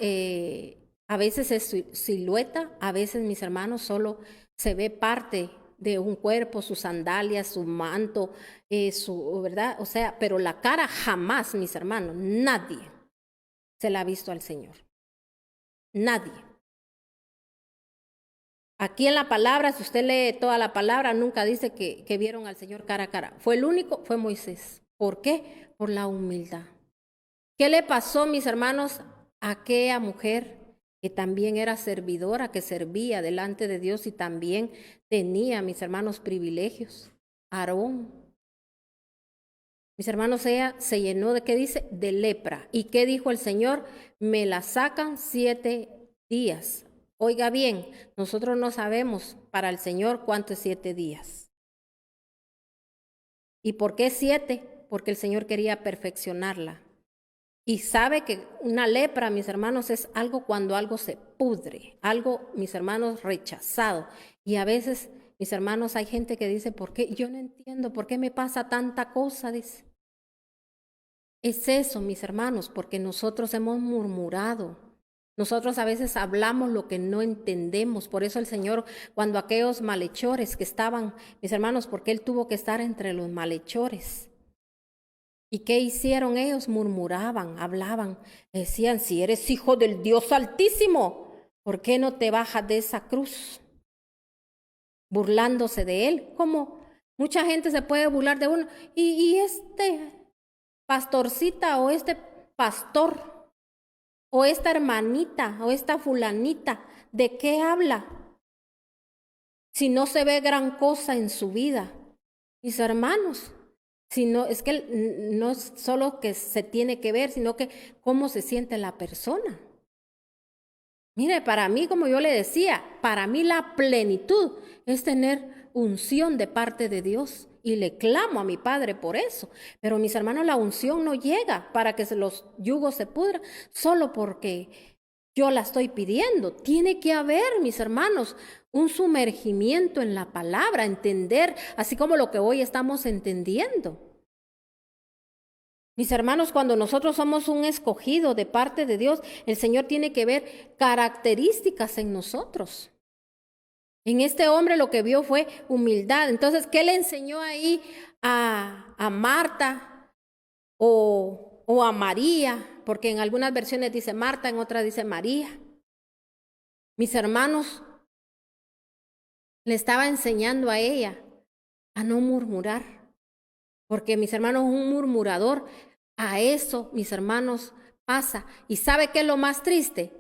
a veces es silueta, a veces, mis hermanos, solo se ve parte de un cuerpo, sus sandalias, su manto, ¿verdad? O sea, pero la cara jamás, mis hermanos, nadie se la ha visto al Señor. Nadie. Aquí en la palabra, si usted lee toda la palabra, nunca dice que vieron al Señor cara a cara. Fue el único, fue Moisés. ¿Por qué? Por la humildad. ¿Qué le pasó, mis hermanos, a aquella mujer que también era servidora, que servía delante de Dios y también tenía, mis hermanos, privilegios? Aarón. Mis hermanos, ella se llenó de, ¿qué dice? De lepra. ¿Y qué dijo el Señor? Me la sacan 7 días. Oiga bien, nosotros no sabemos para el Señor cuánto es 7 días. ¿Y por qué 7? Porque el Señor quería perfeccionarla. Y sabe que una lepra, mis hermanos, es algo cuando algo se pudre, algo, mis hermanos, rechazado. Y a veces, mis hermanos, hay gente que dice, ¿por qué? Yo no entiendo, ¿por qué me pasa tanta cosa? Dice. Es eso, mis hermanos, porque nosotros hemos murmurado. Nosotros a veces hablamos lo que no entendemos. Por eso el Señor, cuando aquellos malhechores que estaban, mis hermanos, porque Él tuvo que estar entre los malhechores. ¿Y qué hicieron ellos? Murmuraban, hablaban, decían, si eres hijo del Dios Altísimo, ¿por qué no te bajas de esa cruz? Burlándose de Él. Como mucha gente se puede burlar de uno. Y este pastorcita o este pastor o esta hermanita o esta fulanita, ¿de qué habla? Si no se ve gran cosa en su vida. Mis hermanos, sino es que no es solo que se tiene que ver, sino que cómo se siente la persona. Mire, para mí, como yo le decía, para mí la plenitud es tener unción de parte de Dios. Y le clamo a mi Padre por eso. Pero mis hermanos, la unción no llega para que los yugos se pudran solo porque yo la estoy pidiendo. Tiene que haber, mis hermanos, un sumergimiento en la palabra, entender, así como lo que hoy estamos entendiendo. Mis hermanos, cuando nosotros somos un escogido de parte de Dios, el Señor tiene que ver características en nosotros. En este hombre lo que vio fue humildad. Entonces, ¿qué le enseñó ahí a Marta o a María? Porque en algunas versiones dice Marta, en otras dice María. Mis hermanos, le estaba enseñando a ella a no murmurar. Porque mis hermanos, un murmurador, a eso, mis hermanos, pasa. ¿Y sabe qué es lo más triste?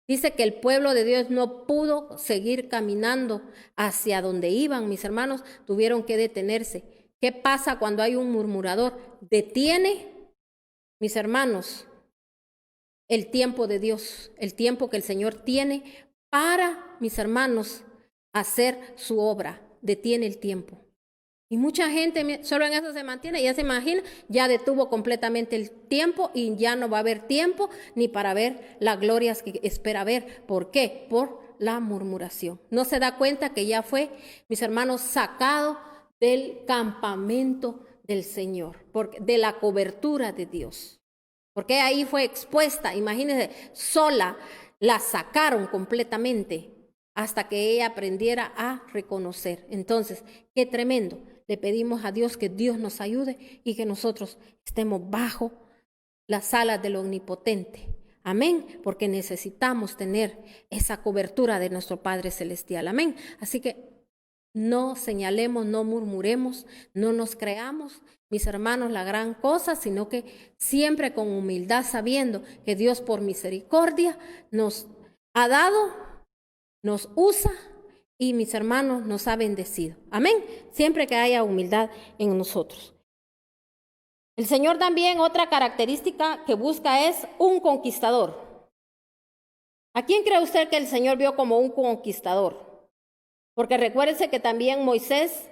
Dice que el pueblo de Dios no pudo seguir caminando hacia donde iban, mis hermanos, tuvieron que detenerse. ¿Qué pasa cuando hay un murmurador? Detiene, mis hermanos, el tiempo de Dios, el tiempo que el Señor tiene para, mis hermanos, hacer su obra. Detiene el tiempo. Y mucha gente solo en eso se mantiene, ya se imagina, ya detuvo completamente el tiempo y ya no va a haber tiempo ni para ver las glorias que espera ver. ¿Por qué? Por la murmuración. No se da cuenta que ya fue, mis hermanos, sacado del campamento del Señor, de la cobertura de Dios. Porque ahí fue expuesta, imagínense, sola, la sacaron completamente hasta que ella aprendiera a reconocer. Entonces, qué tremendo. Le pedimos a Dios que Dios nos ayude y que nosotros estemos bajo las alas del Omnipotente. Amén, porque necesitamos tener esa cobertura de nuestro Padre Celestial. Amén. Así que no señalemos, no murmuremos, no nos creamos, mis hermanos, la gran cosa, sino que siempre con humildad, sabiendo que Dios por misericordia nos ha dado, nos usa y mis hermanos nos ha bendecido. Amén. Siempre que haya humildad en nosotros. El Señor también, otra característica que busca es un conquistador. ¿A quién cree usted que el Señor vio como un conquistador? Porque recuérdese que también Moisés,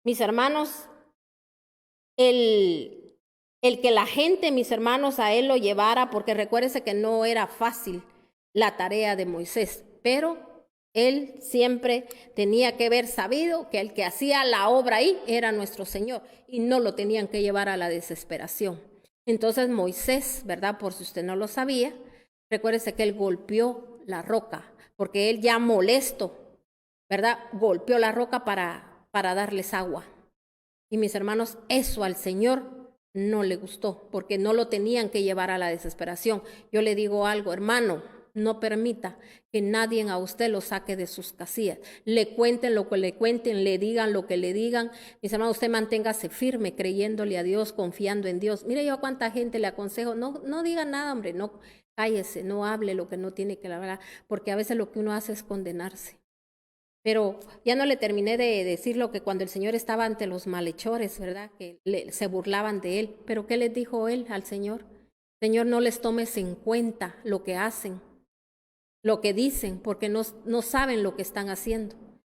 mis hermanos, el que la gente, mis hermanos, a él lo llevara, porque recuérdese que no era fácil la tarea de Moisés, pero él siempre tenía que haber sabido que el que hacía la obra ahí era nuestro Señor y no lo tenían que llevar a la desesperación. Entonces Moisés, ¿verdad? Por si usted no lo sabía, recuérdese que él golpeó la roca, porque él ya molesto, ¿verdad? Golpeó la roca para darles agua. Y mis hermanos, eso al Señor no le gustó, porque no lo tenían que llevar a la desesperación. Yo le digo algo, hermano, no permita que nadie a usted lo saque de sus casillas. Le cuenten lo que le cuenten, le digan lo que le digan. Mis hermanos, usted manténgase firme, creyéndole a Dios, confiando en Dios. Mire yo a cuánta gente le aconsejo, no diga nada, hombre, no cállese, no hable lo que no tiene que hablar, porque a veces lo que uno hace es condenarse. Pero ya no le terminé de decir lo que cuando el Señor estaba ante los malhechores, ¿verdad? Que se burlaban de él. Pero ¿qué les dijo él al Señor? Señor, no les tomes en cuenta lo que hacen, lo que dicen, porque no saben lo que están haciendo.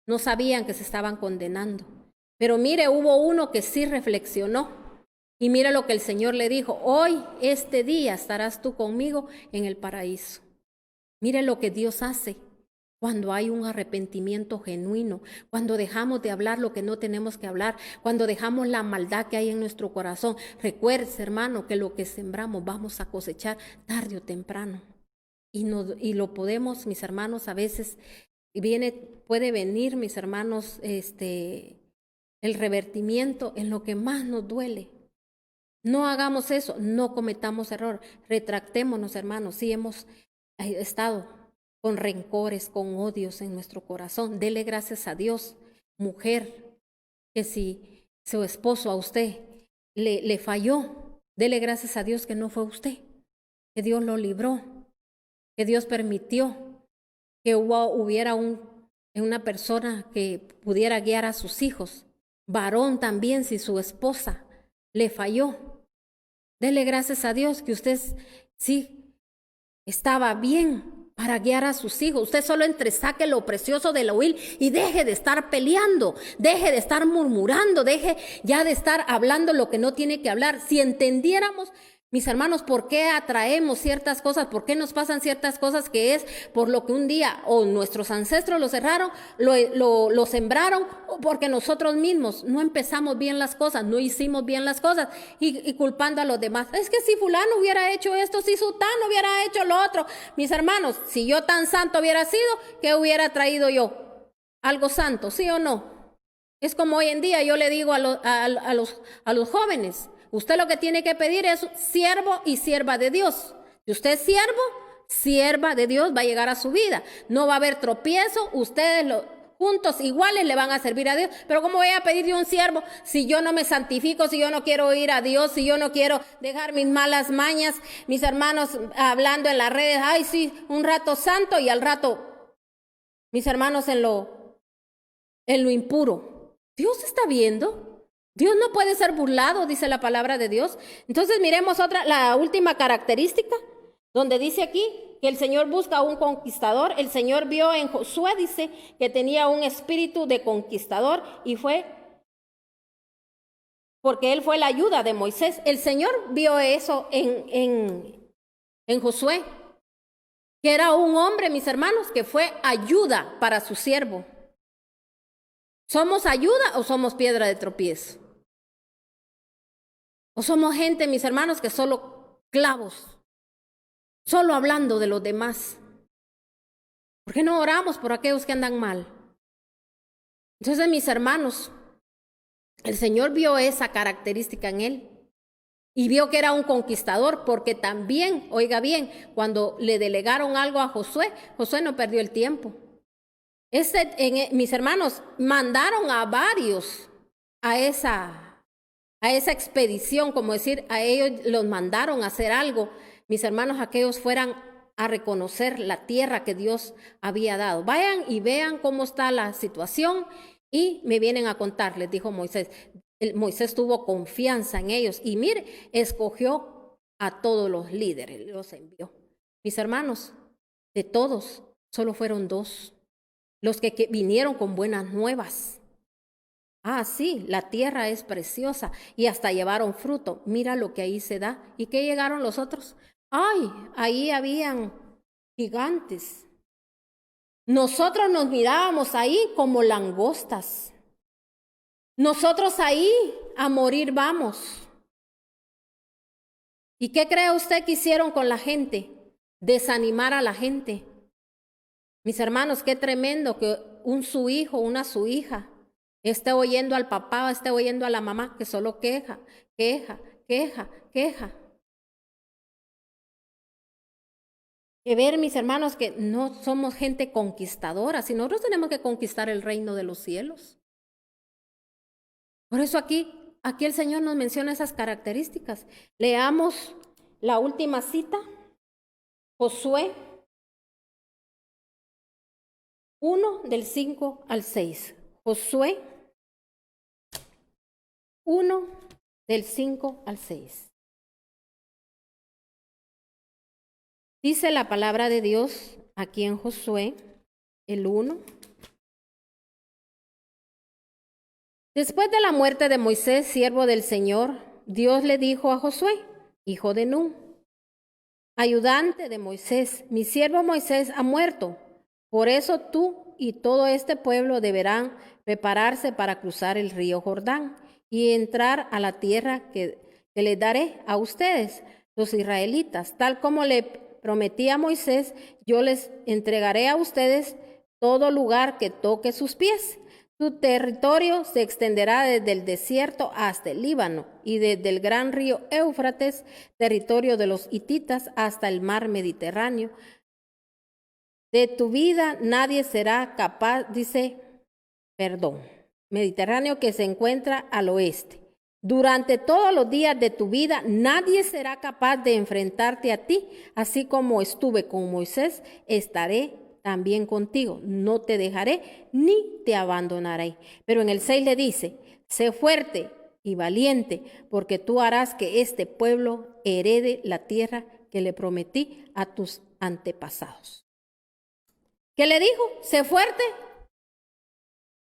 No sabían que se estaban condenando. Pero mire, hubo uno que sí reflexionó. Y mire lo que el Señor le dijo, hoy, este día, estarás tú conmigo en el paraíso. Mire lo que Dios hace cuando hay un arrepentimiento genuino, cuando dejamos de hablar lo que no tenemos que hablar, cuando dejamos la maldad que hay en nuestro corazón. Recuerde, hermano, que lo que sembramos vamos a cosechar tarde o temprano. Y lo podemos, mis hermanos, a veces puede venir, mis hermanos, el revertimiento en lo que más nos duele. No hagamos eso, no cometamos error, retractémonos, hermanos, si hemos estado con rencores, con odios en nuestro corazón. Dele gracias a Dios, mujer, que si su esposo a usted le falló, dele gracias a Dios que no fue usted, que Dios lo libró, que Dios permitió que hubiera una persona que pudiera guiar a sus hijos. Varón también, si su esposa le falló, dele gracias a Dios que usted sí estaba bien para guiar a sus hijos. Usted solo entresaque lo precioso de la huil y deje de estar peleando, deje de estar murmurando, deje ya de estar hablando lo que no tiene que hablar. Si entendiéramos, mis hermanos, por qué atraemos ciertas cosas, por qué nos pasan ciertas cosas, que es por lo que un día o nuestros ancestros lo cerraron, lo sembraron, o porque nosotros mismos no empezamos bien las cosas, no hicimos bien las cosas y culpando a los demás. Es que si fulano hubiera hecho esto, si sutano hubiera hecho lo otro. Mis hermanos, si yo tan santo hubiera sido, ¿qué hubiera traído yo? Algo santo, ¿sí o no? Es como hoy en día yo le digo a los jóvenes, usted lo que tiene que pedir es siervo y sierva de Dios. Si usted es siervo, sierva de Dios, va a llegar a su vida. No va a haber tropiezo, ustedes juntos iguales le van a servir a Dios. Pero ¿cómo voy a pedirle un siervo si yo no me santifico, si yo no quiero ir a Dios, si yo no quiero dejar mis malas mañas? Mis hermanos hablando en las redes, ay sí, un rato santo y al rato, mis hermanos en lo impuro. Dios está viendo. Dios no puede ser burlado, dice la palabra de Dios. Entonces miremos la última característica. donde dice aquí que el Señor busca a un conquistador. El Señor vio en Josué, dice, que tenía un espíritu de conquistador y fue porque él fue la ayuda de Moisés. El Señor vio eso en Josué, que era un hombre, mis hermanos, que fue ayuda para su siervo. ¿Somos ayuda o somos piedra de tropiezo? ¿O somos gente, mis hermanos, que solo clavos, solo hablando de los demás? ¿Por qué no oramos por aquellos que andan mal? Entonces, mis hermanos, el Señor vio esa característica en él y vio que era un conquistador, porque también, oiga bien, cuando le delegaron algo a Josué, Josué no perdió el tiempo. Mis hermanos, mandaron a varios a esa expedición, como decir, a ellos los mandaron a hacer algo. Mis hermanos, aquellos fueran a reconocer la tierra que Dios había dado. Vayan y vean cómo está la situación y me vienen a contar, les dijo Moisés. Moisés tuvo confianza en ellos y mire, escogió a todos los líderes, los envió. Mis hermanos, de todos, solo fueron 2 los que vinieron con buenas nuevas. Ah, sí, la tierra es preciosa y hasta llevaron fruto. Mira lo que ahí se da. ¿Y qué llegaron los otros? Ay, ahí habían gigantes. Nosotros nos mirábamos ahí como langostas. Nosotros ahí a morir vamos. ¿Y qué cree usted que hicieron con la gente? Desanimar a la gente. Mis hermanos, qué tremendo que su hijo, su hija, esté oyendo al papá, esté oyendo a la mamá, que solo queja. Que ver, mis hermanos, que no somos gente conquistadora, sino nosotros tenemos que conquistar el reino de los cielos. Por eso aquí el Señor nos menciona esas características. Leamos la última cita, Josué 1, del 5 al 6. Josué 1, del 5 al 6. Dice la palabra de Dios aquí en Josué, el 1. Después de la muerte de Moisés, siervo del Señor, Dios le dijo a Josué, hijo de Nun, ayudante de Moisés, mi siervo Moisés ha muerto. Por eso tú y todo este pueblo deberán prepararse para cruzar el río Jordán y entrar a la tierra que les daré a ustedes, los israelitas. Tal como le prometí a Moisés, yo les entregaré a ustedes todo lugar que toque sus pies. Su territorio se extenderá desde el desierto hasta el Líbano y desde el gran río Éufrates, territorio de los hititas, hasta el mar Mediterráneo. De tu vida nadie será capaz, Mediterráneo que se encuentra al oeste. Durante todos los días de tu vida nadie será capaz de enfrentarte a ti, así como estuve con Moisés, estaré también contigo, no te dejaré ni te abandonaré. Pero en el 6 le dice, sé fuerte y valiente, porque tú harás que este pueblo herede la tierra que le prometí a tus antepasados. ¿Qué le dijo? Sé fuerte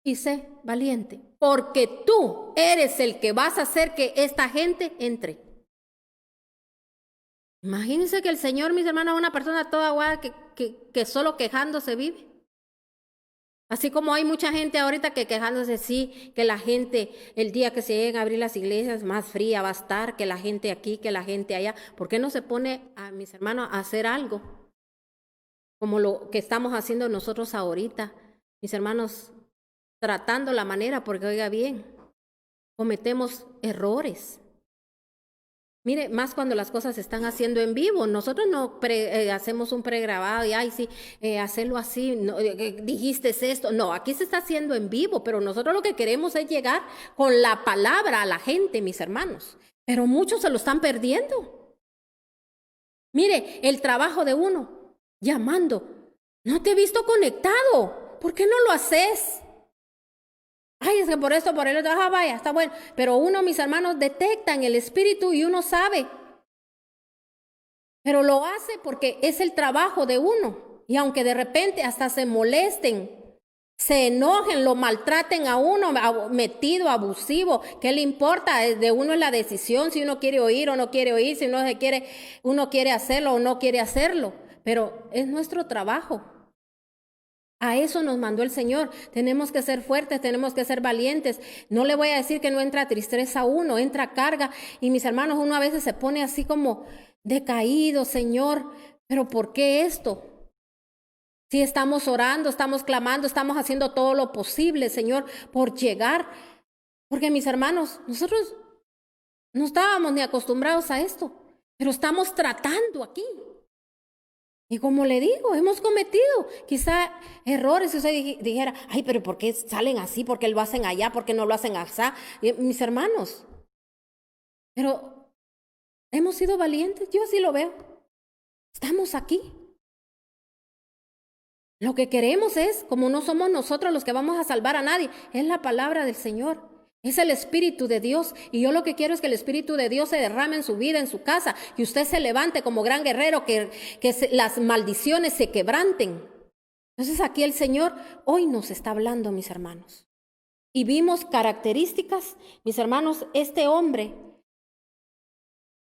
y sé valiente, porque tú eres el que vas a hacer que esta gente entre. Imagínense que el Señor, mis hermanos, es una persona toda guada que solo quejándose vive. Así como hay mucha gente ahorita que quejándose, sí, que la gente, el día que se lleguen a abrir las iglesias, más fría va a estar, que la gente aquí, que la gente allá. ¿Por qué no se pone a mis hermanos a hacer algo? Como lo que estamos haciendo nosotros ahorita, mis hermanos, tratando la manera, porque oiga bien, cometemos errores. Mire, más cuando las cosas se están haciendo en vivo. Nosotros no hacemos un pregrabado y, ay, sí, hacerlo así, no, dijiste esto. No, aquí se está haciendo en vivo, pero nosotros lo que queremos es llegar con la palabra a la gente, mis hermanos. Pero muchos se lo están perdiendo. Mire, el trabajo de uno, llamando. No te he visto conectado. ¿Por qué no lo haces? Ay, es que por esto, por el otro, vaya, está bueno. Pero uno, mis hermanos, detectan el espíritu y uno sabe. pero lo hace porque es el trabajo de uno. Y aunque de repente hasta se molesten, se enojen, lo maltraten a uno, metido, abusivo, ¿qué le importa? De uno es la decisión, si uno quiere oír o no quiere oír, si uno quiere hacerlo o no quiere hacerlo. Pero es nuestro trabajo. A eso nos mandó el Señor. Tenemos que ser fuertes, tenemos que ser valientes. No le voy a decir que no entra tristeza a uno, entra carga. Y mis hermanos, uno a veces se pone así como decaído, Señor, pero ¿por qué esto? Si estamos orando, estamos clamando, estamos haciendo todo lo posible, Señor, por llegar. Porque mis hermanos, nosotros no estábamos ni acostumbrados a esto, pero estamos tratando aquí. Y como le digo, hemos cometido quizá errores. Si usted dijera, ay, pero ¿por qué salen así? ¿Por qué lo hacen allá? ¿Por qué no lo hacen allá? Mis hermanos, pero hemos sido valientes, yo así lo veo. Estamos aquí. Lo que queremos es, como no somos nosotros los que vamos a salvar a nadie, es la palabra del Señor. Es el Espíritu de Dios. Y yo lo que quiero es que el Espíritu de Dios se derrame en su vida, en su casa. Y usted se levante como gran guerrero, que las maldiciones se quebranten. Entonces aquí el Señor hoy nos está hablando, mis hermanos. Y vimos características, mis hermanos, este hombre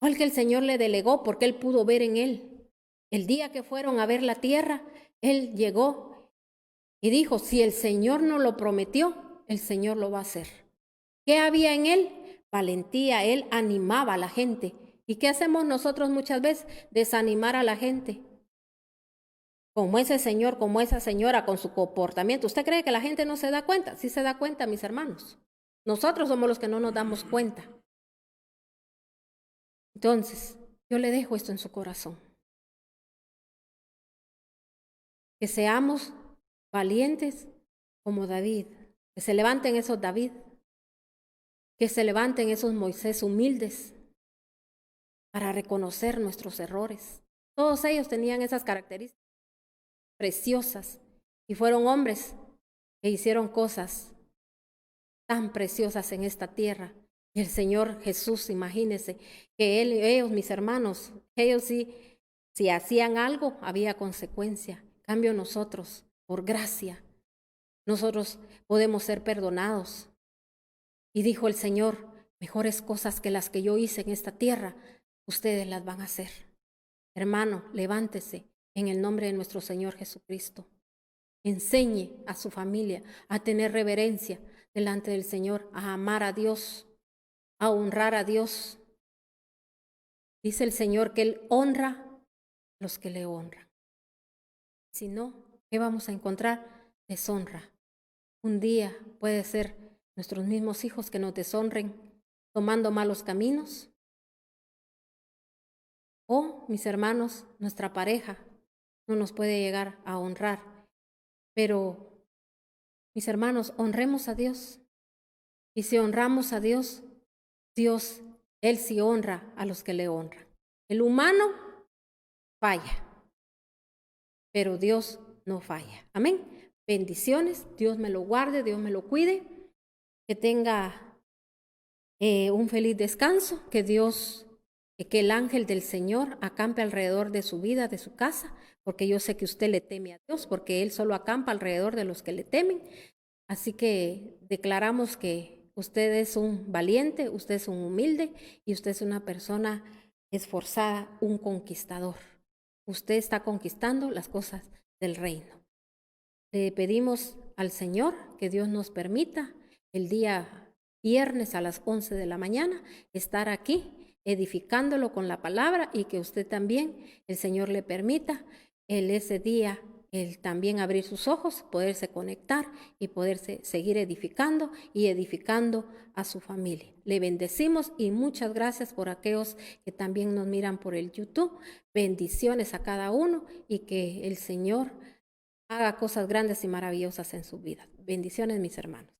fue el que el Señor le delegó porque él pudo ver en él. El día que fueron a ver la tierra, él llegó y dijo, si el Señor no lo prometió, el Señor lo va a hacer. ¿Qué había en él? Valentía, él animaba a la gente. ¿Y qué hacemos nosotros muchas veces? Desanimar a la gente. Como ese señor, como esa señora, con su comportamiento. ¿Usted cree que la gente no se da cuenta? Sí se da cuenta, mis hermanos. Nosotros somos los que no nos damos cuenta. Entonces, yo le dejo esto en su corazón. Que seamos valientes como David. Que se levanten esos David. Que se levanten esos Moisés humildes para reconocer nuestros errores. Todos ellos tenían esas características preciosas y fueron hombres que hicieron cosas tan preciosas en esta tierra. Y el Señor Jesús, imagínense, que ellos, mis hermanos, ellos si hacían algo, había consecuencia. En cambio nosotros, por gracia, nosotros podemos ser perdonados. Y dijo el Señor, mejores cosas que las que yo hice en esta tierra, ustedes las van a hacer. Hermano, levántese en el nombre de nuestro Señor Jesucristo. Enseñe a su familia a tener reverencia delante del Señor, a amar a Dios, a honrar a Dios. Dice el Señor que Él honra a los que le honran. Si no, ¿qué vamos a encontrar? Deshonra. Un día puede ser nuestros mismos hijos que nos deshonren tomando malos caminos. O, mis hermanos, nuestra pareja no nos puede llegar a honrar. Pero, mis hermanos, honremos a Dios. Y si honramos a Dios, Él sí honra a los que le honran. El humano falla, pero Dios no falla. Amén. Bendiciones, Dios me lo guarde, Dios me lo cuide, que tenga un feliz descanso, que el ángel del Señor acampe alrededor de su vida, de su casa, porque yo sé que usted le teme a Dios, porque Él solo acampa alrededor de los que le temen. Así que declaramos que usted es un valiente, usted es un humilde y usted es una persona esforzada, un conquistador. Usted está conquistando las cosas del reino. Le pedimos al Señor que Dios nos permita el día viernes a las 11 de la mañana estar aquí edificándolo con la palabra y que usted también, el Señor le permita ese día el también abrir sus ojos, poderse conectar y poderse seguir edificando y edificando a su familia. Le bendecimos y muchas gracias por aquellos que también nos miran por el YouTube. Bendiciones a cada uno y que el Señor haga cosas grandes y maravillosas en su vida. Bendiciones, mis hermanos.